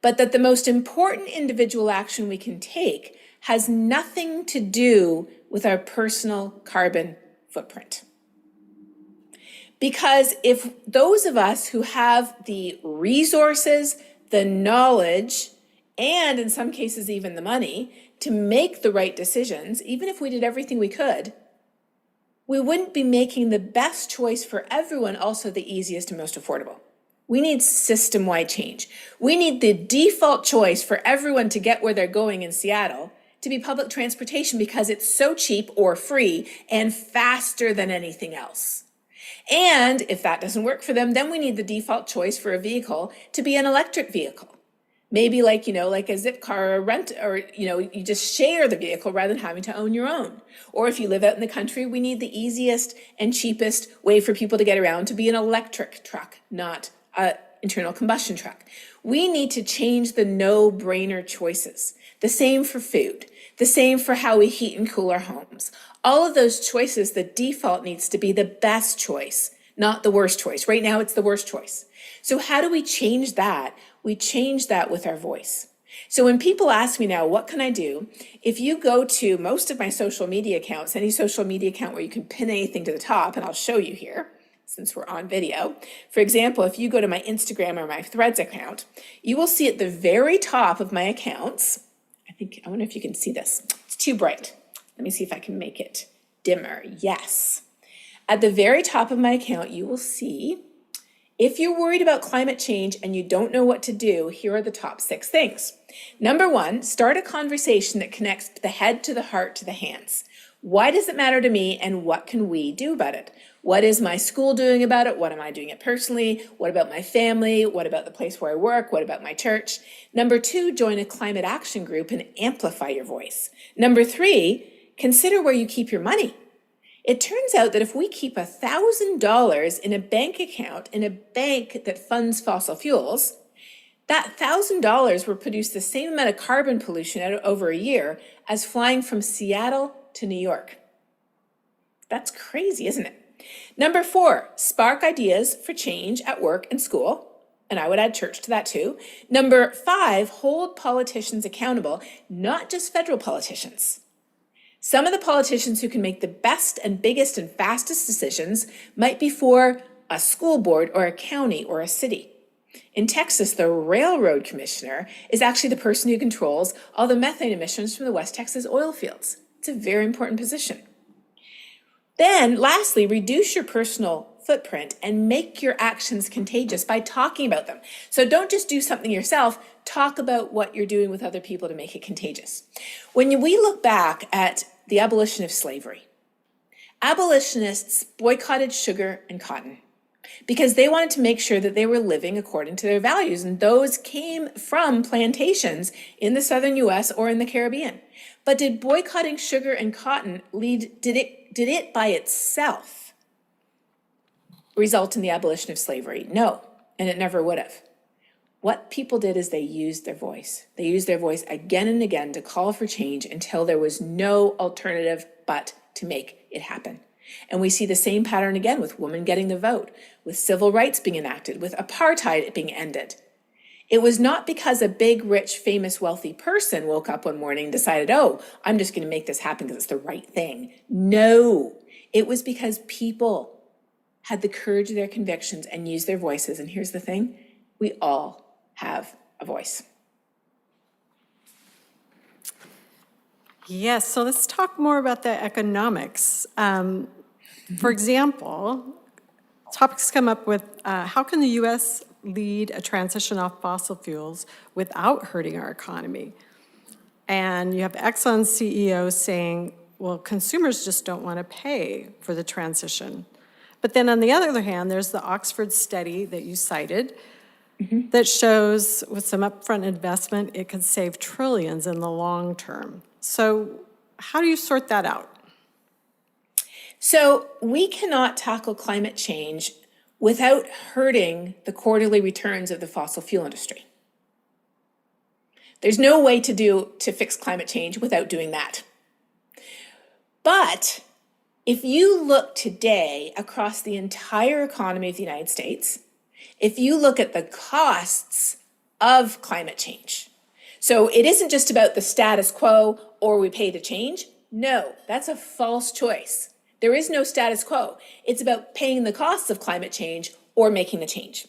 D: but that the most important individual action we can take has nothing to do with our personal carbon footprint. Because if those of us who have the resources, the knowledge, and in some cases even the money to make the right decisions, even if we did everything we could, we wouldn't be making the best choice for everyone, also the easiest and most affordable. We need system-wide change. We need the default choice for everyone to get where they're going in Seattle to be public transportation because it's so cheap or free and faster than anything else. And if that doesn't work for them, then we need the default choice for a vehicle to be an electric vehicle. Maybe like a zip car or a rent, or, you just share the vehicle rather than having to own your own. Or if you live out in the country, we need the easiest and cheapest way for people to get around to be an electric truck, not an internal combustion truck. We need to change the no-brainer choices. The same for food, the same for how we heat and cool our homes. All of those choices, the default needs to be the best choice, not the worst choice. Right now, it's the worst choice. So how do we change that? We change that with our voice. So when people ask me now, what can I do? If you go to most of my social media accounts, any social media account where you can pin anything to the top, and I'll show you here, since we're on video. For example, if you go to my Instagram or my Threads account, you will see at the very top of my accounts, I wonder if you can see this. It's too bright. Let me see if I can make it dimmer. Yes. At the very top of my account, you will see, if you're worried about climate change and you don't know what to do, here are the top 6 things. Number 1, start a conversation that connects the head to the heart to the hands. Why does it matter to me and what can we do about it? What is my school doing about it? What am I doing it personally? What about my family? What about the place where I work? What about my church? Number 2, join a climate action group and amplify your voice. Number 3, consider where you keep your money. It turns out that if we keep $1,000 in a bank account in a bank that funds fossil fuels, that $1,000 will produce the same amount of carbon pollution over a year as flying from Seattle to New York. That's crazy, isn't it? Number 4, spark ideas for change at work and school. And I would add church to that too. Number 5, hold politicians accountable, not just federal politicians. Some of the politicians who can make the best and biggest and fastest decisions might be for a school board or a county or a city. In Texas, the railroad commissioner is actually the person who controls all the methane emissions from the West Texas oil fields. It's a very important position. Then, lastly, reduce your personal footprint and make your actions contagious by talking about them. So don't just do something yourself, talk about what you're doing with other people to make it contagious. When we look back at the abolition of slavery, abolitionists boycotted sugar and cotton because they wanted to make sure that they were living according to their values, and those came from plantations in the southern U.S. or in the Caribbean. But did boycotting sugar and cotton did it by itself result in the abolition of slavery? No, and it never would have. What people did is they used their voice. They used their voice again and again to call for change until there was no alternative but to make it happen. And we see the same pattern again with women getting the vote, with civil rights being enacted, with apartheid being ended. It was not because a big, rich, famous, wealthy person woke up one morning and decided, oh, I'm just going to make this happen because it's the right thing. No, it was because people had the courage of their convictions and used their voices. And here's the thing, we all have a voice.
B: Yes, so let's talk more about the economics. For example, topics come up with how can the U.S. lead a transition off fossil fuels without hurting our economy. And you have Exxon's CEO saying, well, consumers just don't want to pay for the transition. But then on the other hand, there's the Oxford study that you cited that shows with some upfront investment, it could save trillions in the long term. So how do you sort that out?
D: So we cannot tackle climate change without hurting the quarterly returns of the fossil fuel industry. There's no way to fix climate change without doing that. But if you look today across the entire economy of the United States, if you look at the costs of climate change, so it isn't just about the status quo or we pay to change. No, that's a false choice. There is no status quo. It's about paying the costs of climate change or making the change.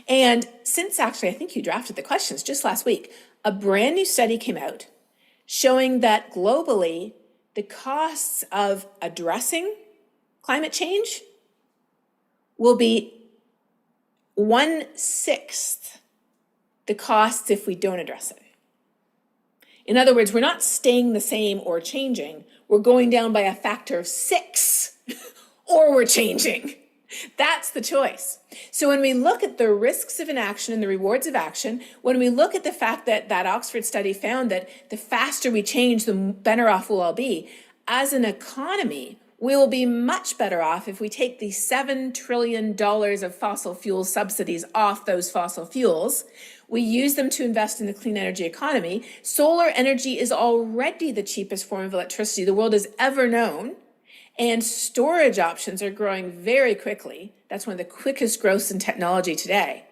D: And since actually, I think you drafted the questions just last week, a brand new study came out showing that globally, the costs of addressing climate change will be 1/6 the costs if we don't address it. In other words, we're not staying the same or changing. We're going down by a factor of 6 or we're changing. That's the choice. So when we look at the risks of inaction and the rewards of action, when we look at the fact that that Oxford study found that the faster we change, the better off we'll all be, as an economy, we will be much better off if we take the $7 trillion of fossil fuel subsidies off those fossil fuels. We use them to invest in the clean energy economy. Solar energy is already the cheapest form of electricity the world has ever known. And storage options are growing very quickly. That's one of the quickest growths in technology today.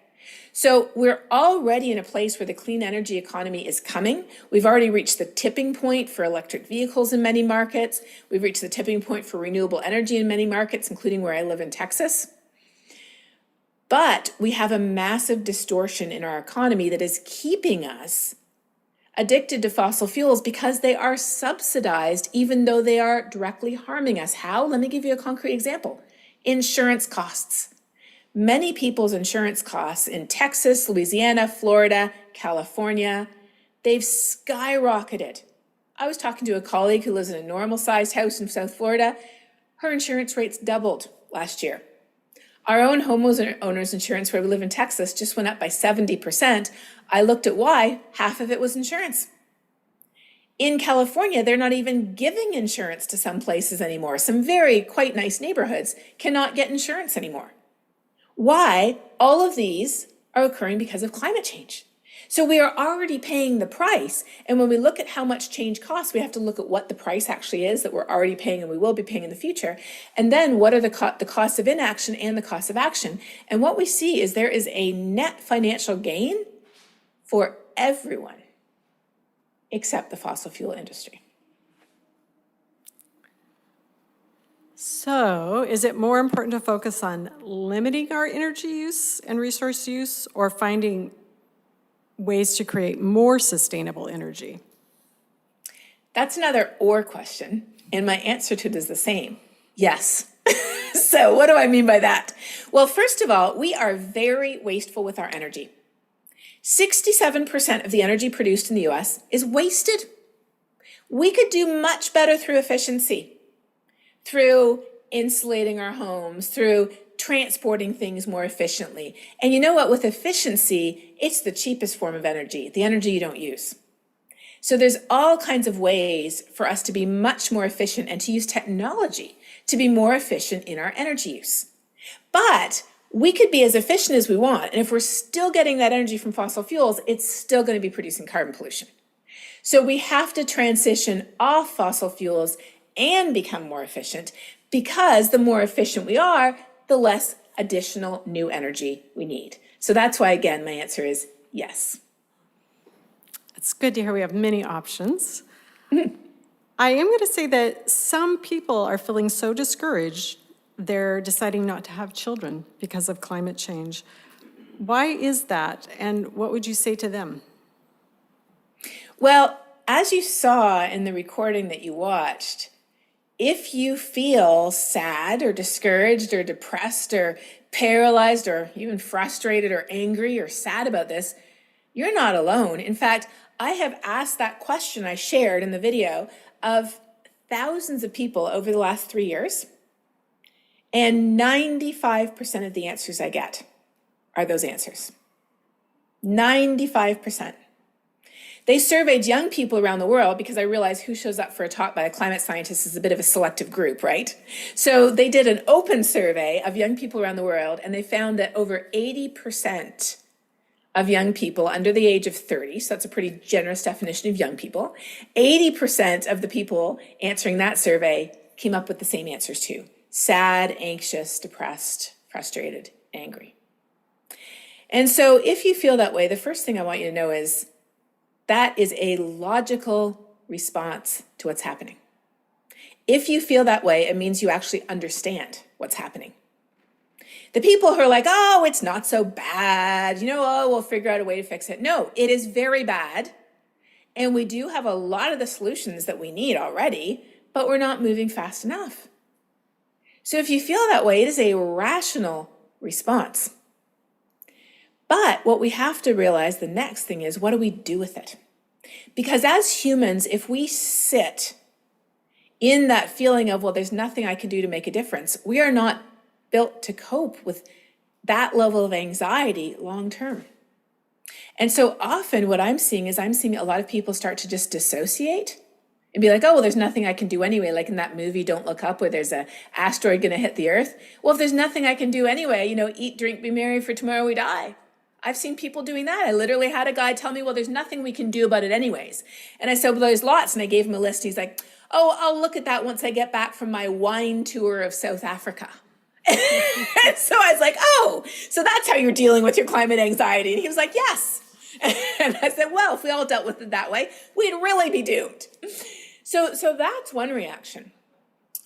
D: So we're already in a place where the clean energy economy is coming. We've already reached the tipping point for electric vehicles in many markets. We've reached the tipping point for renewable energy in many markets, including where I live in Texas. But we have a massive distortion in our economy that is keeping us addicted to fossil fuels because they are subsidized even though they are directly harming us. How? Let me give you a concrete example. Insurance costs. Many people's insurance costs in Texas, Louisiana, Florida, California, they've skyrocketed. I was talking to a colleague who lives in a normal-sized house in South Florida. Her insurance rates doubled last year. Our own homeowners insurance where we live in Texas just went up by 70%. I looked at why. Half of it was insurance. In California, they're not even giving insurance to some places anymore. Some very quite nice neighborhoods cannot get insurance anymore. Why? All of these are occurring because of climate change. So we are already paying the price. And when we look at how much change costs, we have to look at what the price actually is that we're already paying and we will be paying in the future. And then what are the costs of inaction and the costs of action? And what we see is there is a net financial gain for everyone except the fossil fuel industry.
B: So is it more important to focus on limiting our energy use and resource use or finding ways to create more sustainable energy?
D: That's another or question, and my answer to it is the same. Yes. So what do I mean by that? Well, first of all, we are very wasteful with our energy. 67% of the energy produced in the US is wasted. We could do much better through efficiency, through insulating our homes, through transporting things more efficiently. And you know what? With efficiency, it's the cheapest form of energy, the energy you don't use. So there's all kinds of ways for us to be much more efficient and to use technology to be more efficient in our energy use. But we could be as efficient as we want. And if we're still getting that energy from fossil fuels, it's still going to be producing carbon pollution. So we have to transition off fossil fuels and become more efficient, because the more efficient we are, the less additional new energy we need. So that's why, again, my answer is yes.
B: It's good to hear we have many options. I am going to say that some people are feeling so discouraged, they're deciding not to have children because of climate change. Why is that, and what would you say to them?
D: Well, as you saw in the recording that you watched, if you feel sad or discouraged or depressed or paralyzed or even frustrated or angry or sad about this, you're not alone. In fact, I have asked that question I shared in the video of thousands of people over the last 3 years, and 95% of the answers I get are those answers. 95%. They surveyed young people around the world, because I realize who shows up for a talk by a climate scientist is a bit of a selective group, right? So they did an open survey of young people around the world, and they found that over 80% of young people under the age of 30, so that's a pretty generous definition of young people, 80% of the people answering that survey came up with the same answers too: sad, anxious, depressed, frustrated, angry. And so if you feel that way, the first thing I want you to know is that is a logical response to what's happening. If you feel that way, it means you actually understand what's happening. The people who are like, oh, it's not so bad, oh, we'll figure out a way to fix it. No, it is very bad. And we do have a lot of the solutions that we need already, but we're not moving fast enough. So if you feel that way, it is a rational response. But what we have to realize, the next thing is, what do we do with it? Because as humans, if we sit in that feeling of, well, there's nothing I can do to make a difference, we are not built to cope with that level of anxiety long term. And so often what I'm seeing is a lot of people start to just dissociate and be like, oh, well, there's nothing I can do anyway. Like in that movie, Don't Look Up, where there's an asteroid going to hit the earth. Well, if there's nothing I can do anyway, eat, drink, be merry, for tomorrow we die. I've seen people doing that. I literally had a guy tell me, well, there's nothing we can do about it anyways. And I said, well, there's lots. And I gave him a list. He's like, oh, I'll look at that once I get back from my wine tour of South Africa. And so I was like, oh, so that's how you're dealing with your climate anxiety. And he was like, yes. And I said, well, if we all dealt with it that way, we'd really be doomed. So that's one reaction.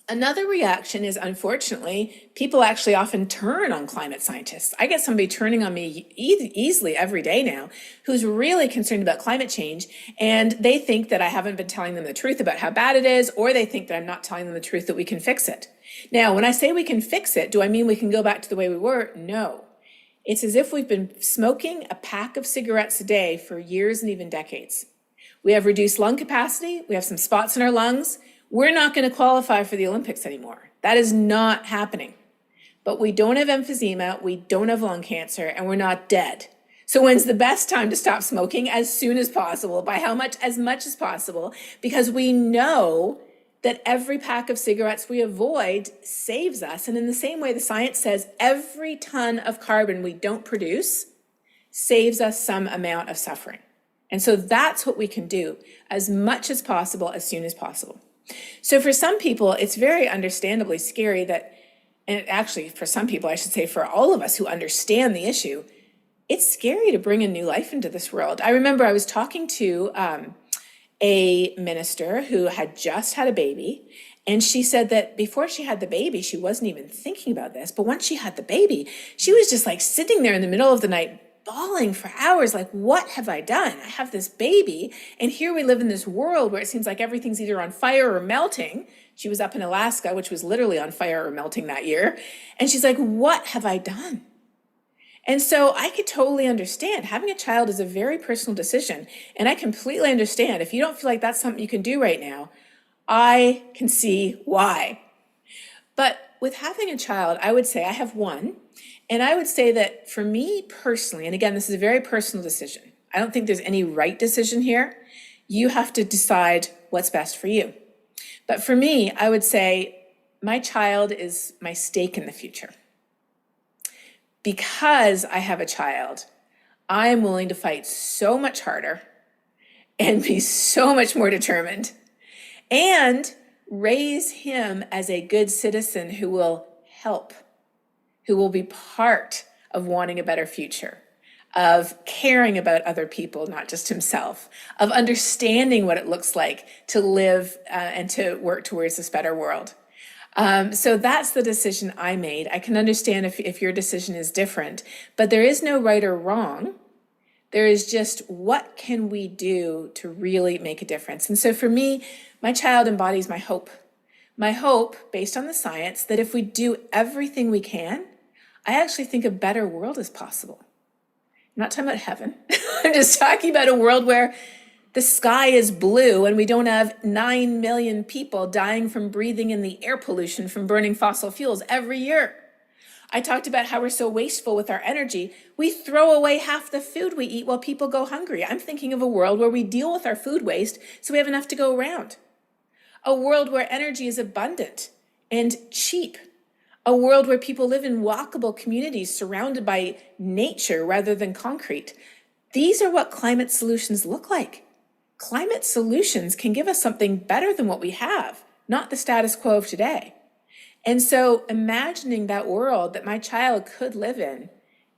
D: Another reaction is, unfortunately, people actually often turn on climate scientists. I get somebody turning on me easily every day now who's really concerned about climate change, and they think that I haven't been telling them the truth about how bad it is, or they think that I'm not telling them the truth that we can fix it. Now, when I say we can fix it, do I mean we can go back to the way we were? No. It's as if we've been smoking a pack of cigarettes a day for years and even decades. We have reduced lung capacity. We have some spots in our lungs. We're not going to qualify for the Olympics anymore. That is not happening. But we don't have emphysema, we don't have lung cancer, and we're not dead. So when's the best time to stop smoking? As soon as possible. By how much? As much as possible. Because we know that every pack of cigarettes we avoid saves us. And in the same way, the science says every ton of carbon we don't produce saves us some amount of suffering. And so that's what we can do as much as possible, as soon as possible. So for some people, it's very understandably scary that, and actually for some people, I should say for all of us who understand the issue, it's scary to bring a new life into this world. I remember I was talking to a minister who had just had a baby, and she said that before she had the baby, she wasn't even thinking about this, but once she had the baby, she was just like sitting there in the middle of the night bawling for hours, like, what have I done? I have this baby, and here we live in this world where it seems like everything's either on fire or melting. She was up in Alaska, which was literally on fire or melting that year, and she's like, what have I done? And so I could totally understand. Having a child is a very personal decision, and I completely understand. If you don't feel like that's something you can do right now, I can see why. But with having a child, I would say I have one, and I would say that for me personally, and again, this is a very personal decision. I don't think there's any right decision here. You have to decide what's best for you. But for me, I would say my child is my stake in the future. Because I have a child, I am willing to fight so much harder and be so much more determined and raise him as a good citizen who will help, who will be part of wanting a better future, of caring about other people, not just himself, of understanding what it looks like to live and to work towards this better world. So that's the decision I made. I can understand if your decision is different, but there is no right or wrong. There is just what can we do to really make a difference? And so for me, my child embodies my hope. My hope, based on the science, that if we do everything we can, I actually think a better world is possible. I'm not talking about heaven. I'm just talking about a world where the sky is blue and we don't have 9 million people dying from breathing in the air pollution from burning fossil fuels every year. I talked about how we're so wasteful with our energy. We throw away half the food we eat while people go hungry. I'm thinking of a world where we deal with our food waste so we have enough to go around. A world where energy is abundant and cheap. A world where people live in walkable communities surrounded by nature rather than concrete. These are what climate solutions look like. Climate solutions can give us something better than what we have, not the status quo of today. And so imagining that world that my child could live in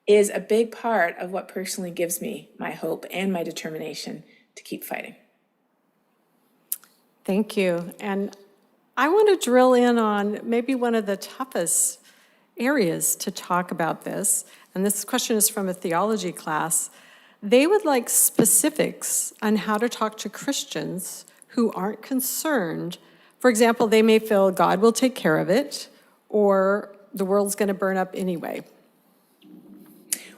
D: is a big part of what personally gives me my hope and my determination to keep fighting.
B: Thank you. And I want to drill in on maybe one of the toughest areas to talk about this. And this question is from a theology class. They would like specifics on how to talk to Christians who aren't concerned. For example, they may feel God will take care of it, or the world's going to burn up anyway.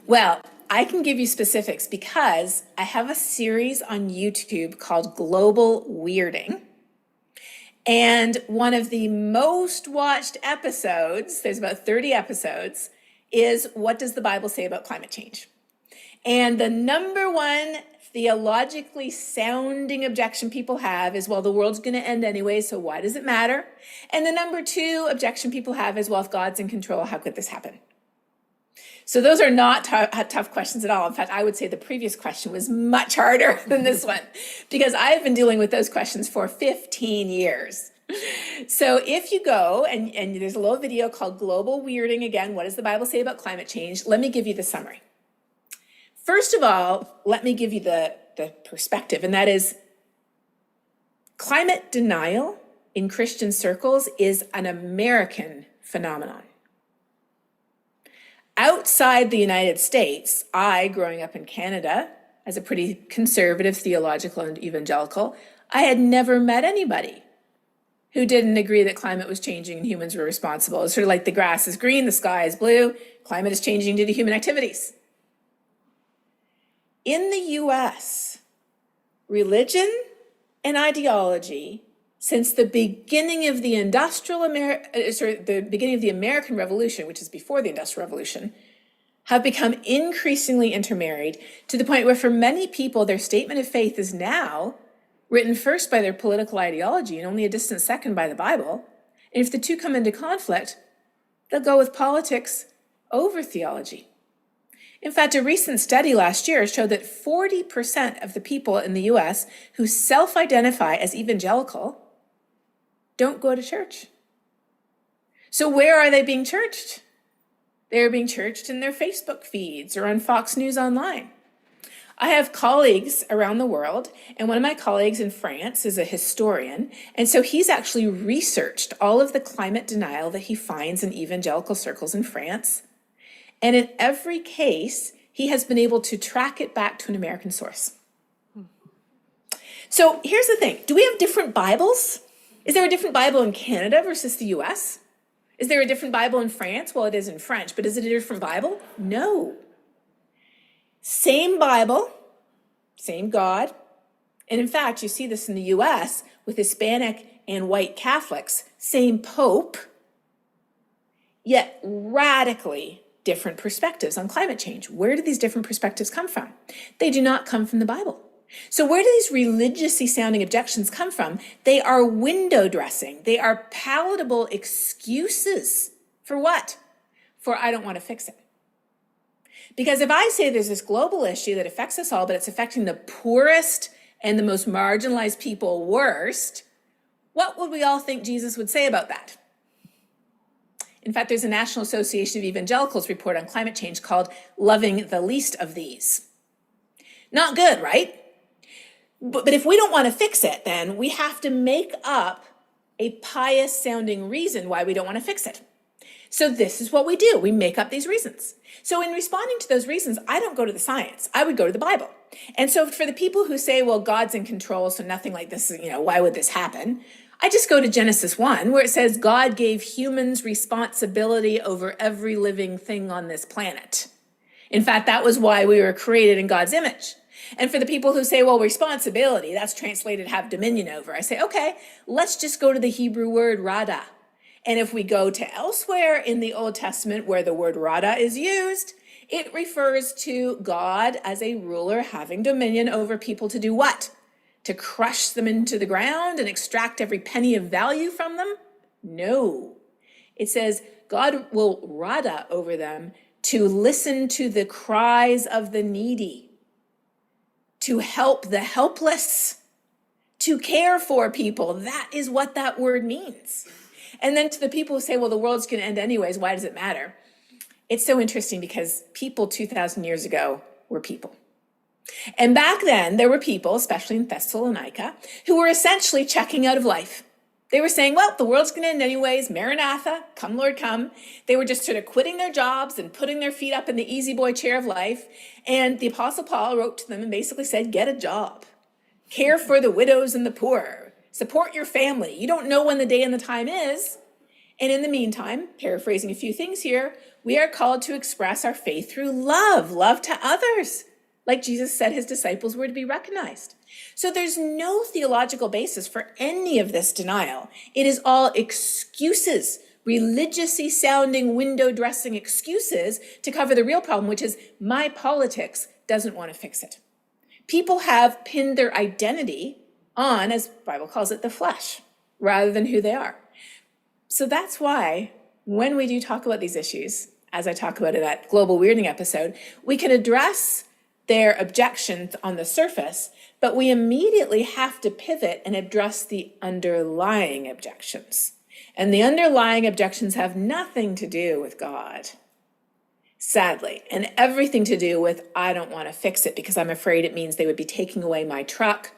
D: Well, I can give you specifics because I have a series on YouTube called Global Weirding. And one of the most watched episodes, there's about 30 episodes, is what does the Bible say about climate change? And the number one theologically sounding objection people have is, well, the world's going to end anyway, so why does it matter? And the number two objection people have is, well, if God's in control, how could this happen? So those are not tough questions at all. In fact, I would say the previous question was much harder than this one because I've been dealing with those questions for 15 years. So if you go, and there's a little video called Global Weirding, again, what does the Bible say about climate change? Let me give you the summary. First of all, let me give you the perspective, and that is climate denial in Christian circles is an American phenomenon. Outside the United States, I, growing up in Canada, as a pretty conservative, theological, and evangelical, I had never met anybody who didn't agree that climate was changing and humans were responsible. It's sort of like the grass is green, the sky is blue, climate is changing due to human activities. In the US, religion and ideology, since the beginning of the beginning of the American Revolution, which is before the Industrial Revolution, have become increasingly intermarried to the point where for many people, their statement of faith is now written first by their political ideology and only a distant second by the Bible. And if the two come into conflict, they'll go with politics over theology. In fact, a recent study last year showed that 40% of the people in the US who self-identify as evangelical don't go to church. So where are they being churched? They're being churched in their Facebook feeds or on Fox News Online. I have colleagues around the world, and one of my colleagues in France is a historian, and so he's actually researched all of the climate denial that he finds in evangelical circles in France. And in every case, he has been able to track it back to an American source. So here's the thing. Do we have different Bibles? Is there a different Bible in Canada versus the US? Is there a different Bible in France? Well, it is in French, but is it a different Bible? No. Same Bible, same God. And in fact, you see this in the US with Hispanic and white Catholics, same Pope, yet radically different perspectives on climate change. Where do these different perspectives come from? They do not come from the Bible. So where do these religiously sounding objections come from? They are window dressing. They are palatable excuses. For what? For I don't want to fix it. Because if I say there's this global issue that affects us all, but it's affecting the poorest and the most marginalized people worst, what would we all think Jesus would say about that? In fact, there's a National Association of Evangelicals report on climate change called Loving the Least of These. Not good, right? But if we don't want to fix it, then we have to make up a pious-sounding reason why we don't want to fix it. So this is what we do. We make up these reasons. So in responding to those reasons, I don't go to the science. I would go to the Bible. And so for the people who say, well, God's in control, so nothing like this, why would this happen? I just go to Genesis 1, where it says God gave humans responsibility over every living thing on this planet. In fact, that was why we were created in God's image. And for the people who say, well, responsibility, that's translated have dominion over, I say, okay, let's just go to the Hebrew word rada. And if we go to elsewhere in the Old Testament where the word rada is used, it refers to God as a ruler having dominion over people to do what? To crush them into the ground and extract every penny of value from them? No. It says God will rada over them to listen to the cries of the needy, to help the helpless, to care for people. That is what that word means. And then to the people who say, well, the world's going to end anyways, why does it matter? It's so interesting because people 2,000 years ago were people. And back then, there were people, especially in Thessalonica, who were essentially checking out of life. They were saying, well, the world's going to end anyways, Maranatha, come Lord, come. They were just sort of quitting their jobs and putting their feet up in the easy boy chair of life. And the Apostle Paul wrote to them and basically said, get a job, care for the widows and the poor, support your family. You don't know when the day and the time is. And in the meantime, paraphrasing a few things here, we are called to express our faith through love to others, like Jesus said his disciples were to be recognized. So there's no theological basis for any of this denial. It is all excuses, religious-y sounding window dressing excuses to cover the real problem, which is my politics doesn't want to fix it. People have pinned their identity on, as the Bible calls it, the flesh, rather than who they are. So that's why when we do talk about these issues, as I talk about in that global weirding episode, we can address their objections on the surface, but we immediately have to pivot and address the underlying objections. And the underlying objections have nothing to do with God, sadly, and everything to do with, I don't want to fix it because I'm afraid it means they would be taking away my truck,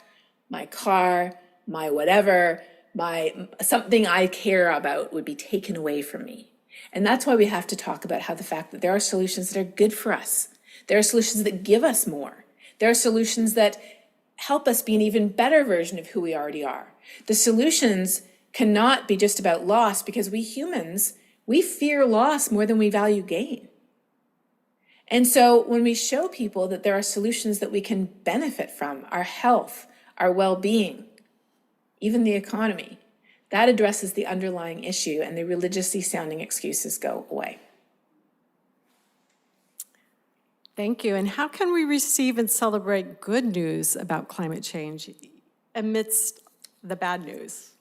D: my car, my whatever, my something I care about would be taken away from me. And that's why we have to talk about how the fact that there are solutions that are good for us. There are solutions that give us more. There are solutions that help us be an even better version of who we already are. The solutions cannot be just about loss because we humans, we fear loss more than we value gain. And so when we show people that there are solutions that we can benefit from, our health, our well-being, even the economy, that addresses the underlying issue and the religiously sounding excuses go away.
B: Thank you. And how can we receive and celebrate good news about climate change amidst the bad news?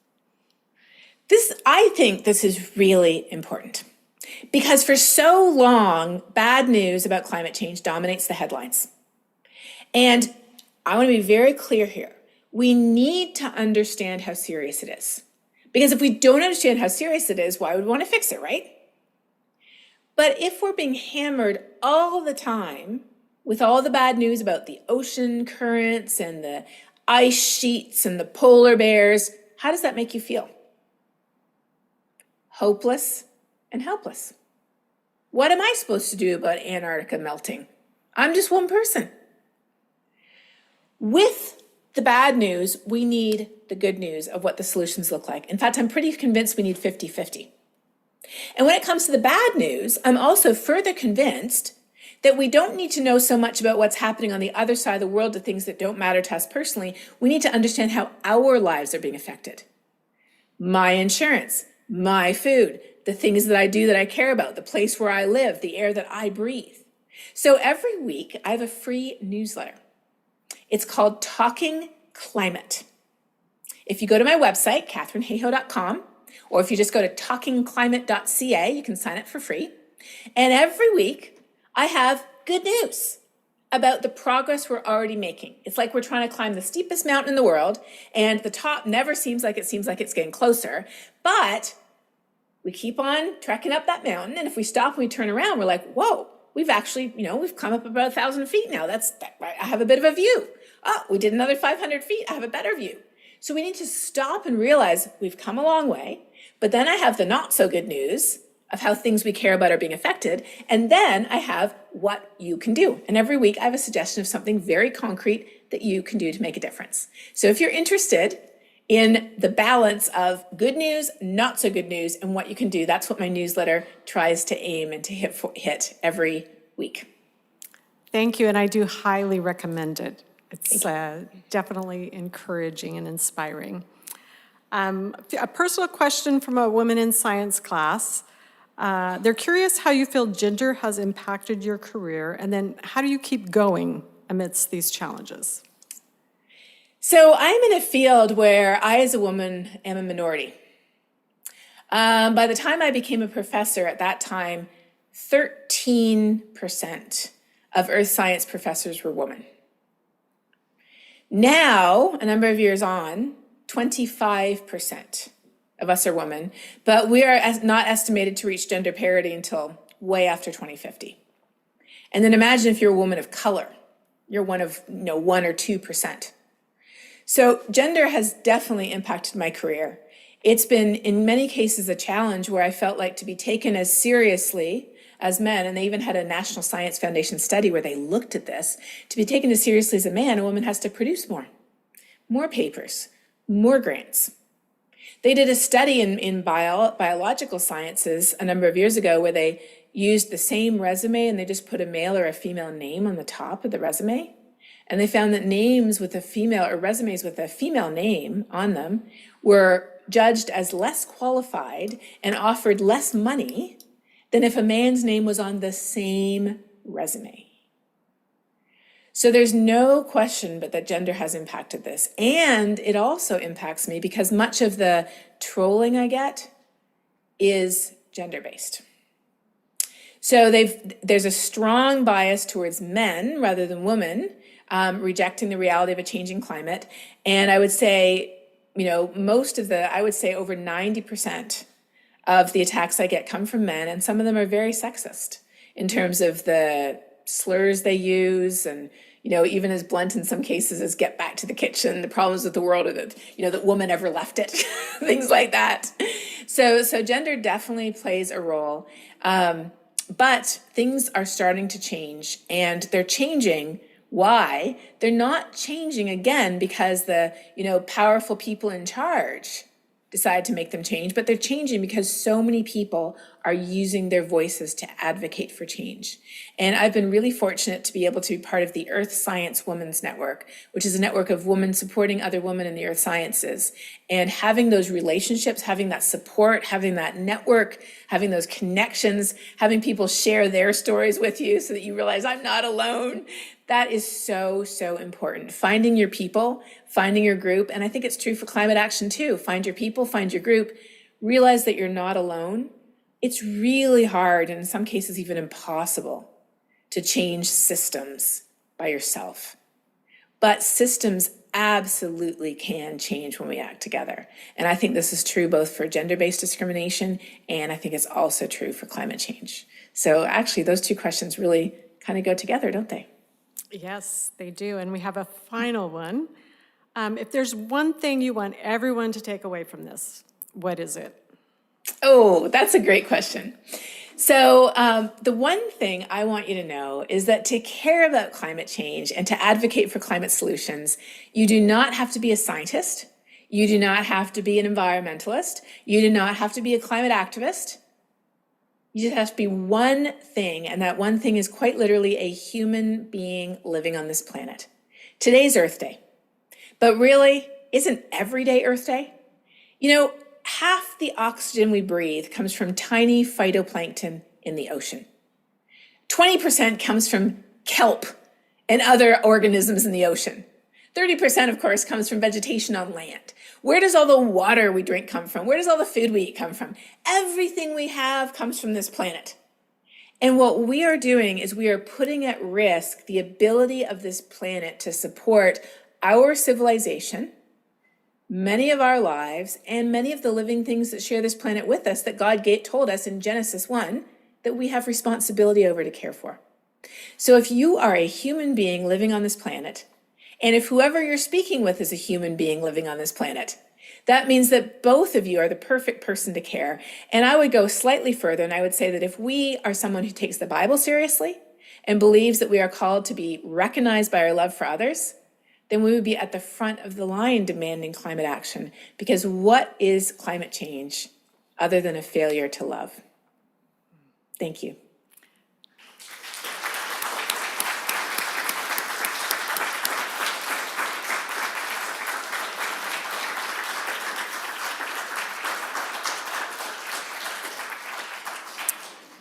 D: I think this is really important because for so long, bad news about climate change dominates the headlines. And I want to be very clear here. We need to understand how serious it is. Because if we don't understand how serious it is, why would we want to fix it, right? But if we're being hammered all the time with all the bad news about the ocean currents and the ice sheets and the polar bears, how does that make you feel? Hopeless and helpless. What am I supposed to do about Antarctica melting? I'm just one person. With the bad news, we need the good news of what the solutions look like. In fact, I'm pretty convinced we need 50-50. And when it comes to the bad news, I'm also further convinced that we don't need to know so much about what's happening on the other side of the world to things that don't matter to us personally. We need to understand how our lives are being affected. My insurance, my food, the things that I do that I care about, the place where I live, the air that I breathe. So every week I have a free newsletter. It's called Talking Climate. If you go to my website, katharineHayhoe.com, or if you just go to talkingclimate.ca, you can sign up for free. And every week I have good news about the progress we're already making. It's like we're trying to climb the steepest mountain in the world, and the top never seems like it's getting closer, but we keep on trekking up that mountain, and if we stop and we turn around, we're like, whoa, we've actually, we've come up about 1,000 feet now. I have a bit of a view. Oh, we did another 500 feet. I have a better view. So we need to stop and realize we've come a long way, but then I have the not so good news of how things we care about are being affected, and then I have what you can do. And every week I have a suggestion of something very concrete that you can do to make a difference. So if you're interested in the balance of good news, not so good news, and what you can do. That's what my newsletter tries to aim and to hit every week.
B: Thank you, and I do highly recommend it. It's definitely encouraging and inspiring. A personal question from a Women in Science class. They're curious how you feel gender has impacted your career, and then how do you keep going amidst these challenges?
D: So I'm in a field where I, as a woman, am a minority. By the time I became a professor at that time, 13% of earth science professors were women. Now, a number of years on, 25% of us are women, but we are not estimated to reach gender parity until way after 2050. And then imagine if you're a woman of color, you're one of 1 or 2%. So gender has definitely impacted my career. It's been, in many cases, a challenge where I felt like to be taken as seriously as men, and they even had a National Science Foundation study where they looked at this, to be taken as seriously as a man, a woman has to produce more papers, more grants. They did a study in biological sciences a number of years ago where they used the same resume and they just put a male or a female name on the top of the resume. And they found that names with a female, or resumes with a female name on them, were judged as less qualified and offered less money than if a man's name was on the same resume. So there's no question but that gender has impacted this. And it also impacts me because much of the trolling I get is gender-based. So there's a strong bias towards men rather than women, rejecting the reality of a changing climate. And I would say, I would say over 90% of the attacks I get come from men, and some of them are very sexist in terms of the slurs they use, and even as blunt in some cases as get back to the kitchen, the problems with the world, or that woman ever left it, things like that. So gender definitely plays a role. But things are starting to change, and they're changing. Why? They're not changing again because the powerful people in charge decide to make them change, but they're changing because so many people are using their voices to advocate for change. And I've been really fortunate to be able to be part of the Earth Science Women's Network, which is a network of women supporting other women in the earth sciences. And having those relationships, having that support, having that network, having those connections, having people share their stories with you so that you realize I'm not alone. That is so, so important. Finding your people, finding your group. And I think it's true for climate action too. Find your people, find your group, realize that you're not alone. It's really hard, and in some cases even impossible, to change systems by yourself. But systems absolutely can change when we act together. And I think this is true both for gender-based discrimination, and I think it's also true for climate change. So actually, those two questions really kind of go together, don't they?
B: Yes, they do. And we have a final one. If there's one thing you want everyone to take away from this, what is it?
D: Oh, that's a great question. So the one thing I want you to know is that to care about climate change and to advocate for climate solutions, you do not have to be a scientist. You do not have to be an environmentalist. You do not have to be a climate activist. You just have to be one thing, and that one thing is quite literally a human being living on this planet. Today's Earth Day, but really, isn't every day Earth Day? Half the oxygen we breathe comes from tiny phytoplankton in the ocean. 20% comes from kelp and other organisms in the ocean. 30%, of course, comes from vegetation on land. Where does all the water we drink come from? Where does all the food we eat come from? Everything we have comes from this planet. And what we are doing is we are putting at risk the ability of this planet to support our civilization, many of our lives, and many of the living things that share this planet with us that God told us in Genesis 1 that we have responsibility over to care for. So if you are a human being living on this planet, and if whoever you're speaking with is a human being living on this planet, that means that both of you are the perfect person to care. And I would go slightly further, and I would say that if we are someone who takes the Bible seriously and believes that we are called to be recognized by our love for others, then we would be at the front of the line demanding climate action. Because what is climate change other than a failure to love? Thank you.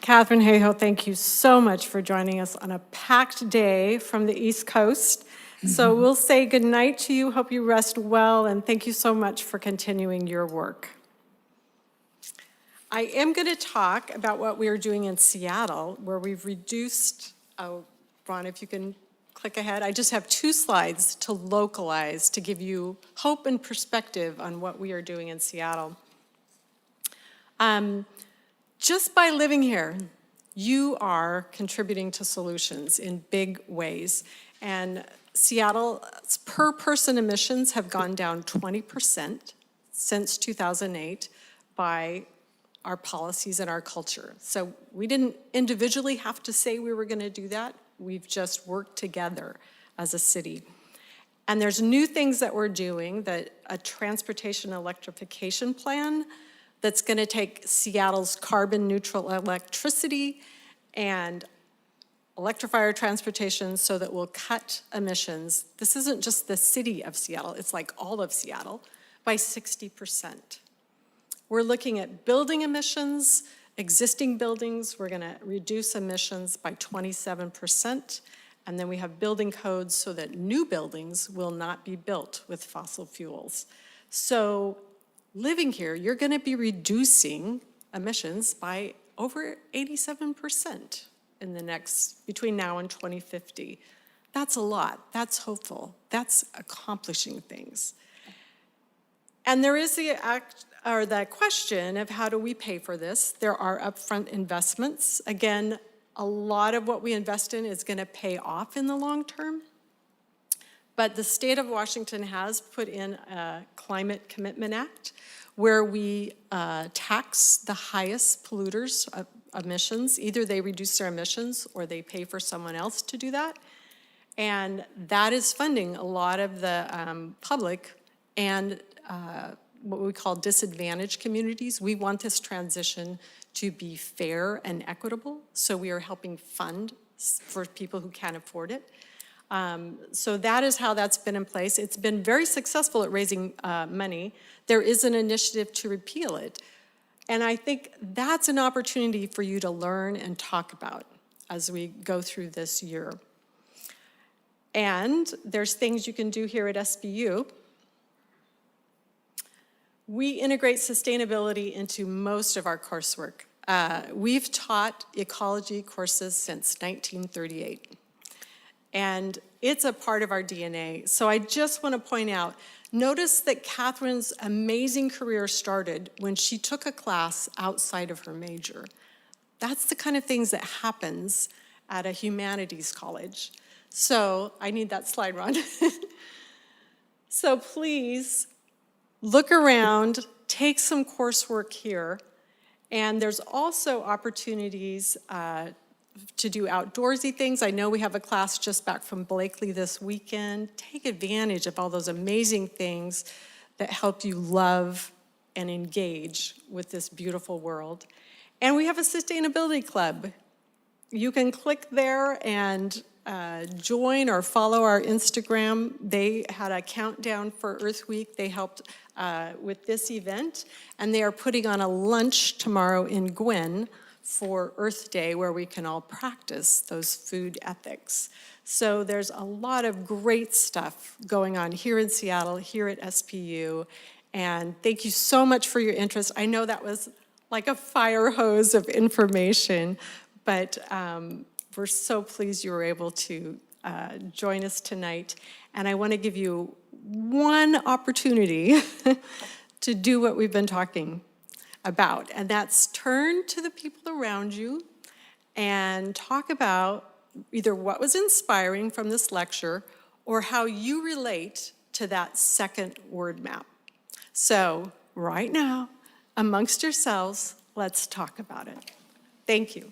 B: Katharine Hayhoe, thank you so much for joining us on a packed day from the East Coast. So we'll say goodnight to you, hope you rest well, and thank you so much for continuing your work. I am going to talk about what we are doing in Seattle, where we've reduced, Ron, if you can click ahead. I just have 2 slides to localize, to give you hope and perspective on what we are doing in Seattle. Just by living here, you are contributing to solutions in big ways. And Seattle's per-person emissions have gone down 20% since 2008 by our policies and our culture. So we didn't individually have to say we were going to do that. We've just worked together as a city. And there's new things that we're doing, that a transportation electrification plan that's going to take Seattle's carbon neutral electricity and electrify our transportation so that we'll cut emissions. This isn't just the city of Seattle, it's like all of Seattle, by 60%. We're looking at building emissions, existing buildings, we're going to reduce emissions by 27%, and then we have building codes so that new buildings will not be built with fossil fuels. So living here, you're going to be reducing emissions by over 87% in the next, between now and 2050. That's a lot. That's hopeful. That's accomplishing things. And there is the question of how do we pay for this? There are upfront investments. Again, a lot of what we invest in is going to pay off in the long term. But the state of Washington has put in a Climate Commitment Act where we tax the highest polluters of emissions. Either they reduce their emissions or they pay for someone else to do that. And that is funding a lot of the public and what we call disadvantaged communities. We want this transition to be fair and equitable, so we are helping fund for people who can't afford it. So that is how that's been in place. It's been very successful at raising money. There is an initiative to repeal it. And I think that's an opportunity for you to learn and talk about as we go through this year. And there's things you can do here at SBU. We integrate sustainability into most of our coursework. We've taught ecology courses since 1938. And it's a part of our DNA. So I just want to point out, notice that Katharine's amazing career started when she took a class outside of her major. That's the kind of things that happens at a humanities college. So I need that slide, Ron. So please look around, take some coursework here, and there's also opportunities to do outdoorsy things. I know we have a class just back from Blakely this weekend. Take advantage of all those amazing things that help you love and engage with this beautiful world. And we have a sustainability club. You can click there and join or follow our Instagram. They had a countdown for Earth Week. They helped with this event, and they are putting on a lunch tomorrow in Gwen for Earth Day, where we can all practice those food ethics. So there's a lot of great stuff going on here in Seattle, here at SPU, and thank you so much for your interest. I know that was like a fire hose of information, but we're so pleased you were able to join us tonight. And I want to give you one opportunity to do what we've been talking about, and that's turn to the people around you and talk about either what was inspiring from this lecture or how you relate to that second word map. So right now, amongst yourselves, let's talk about it. Thank you.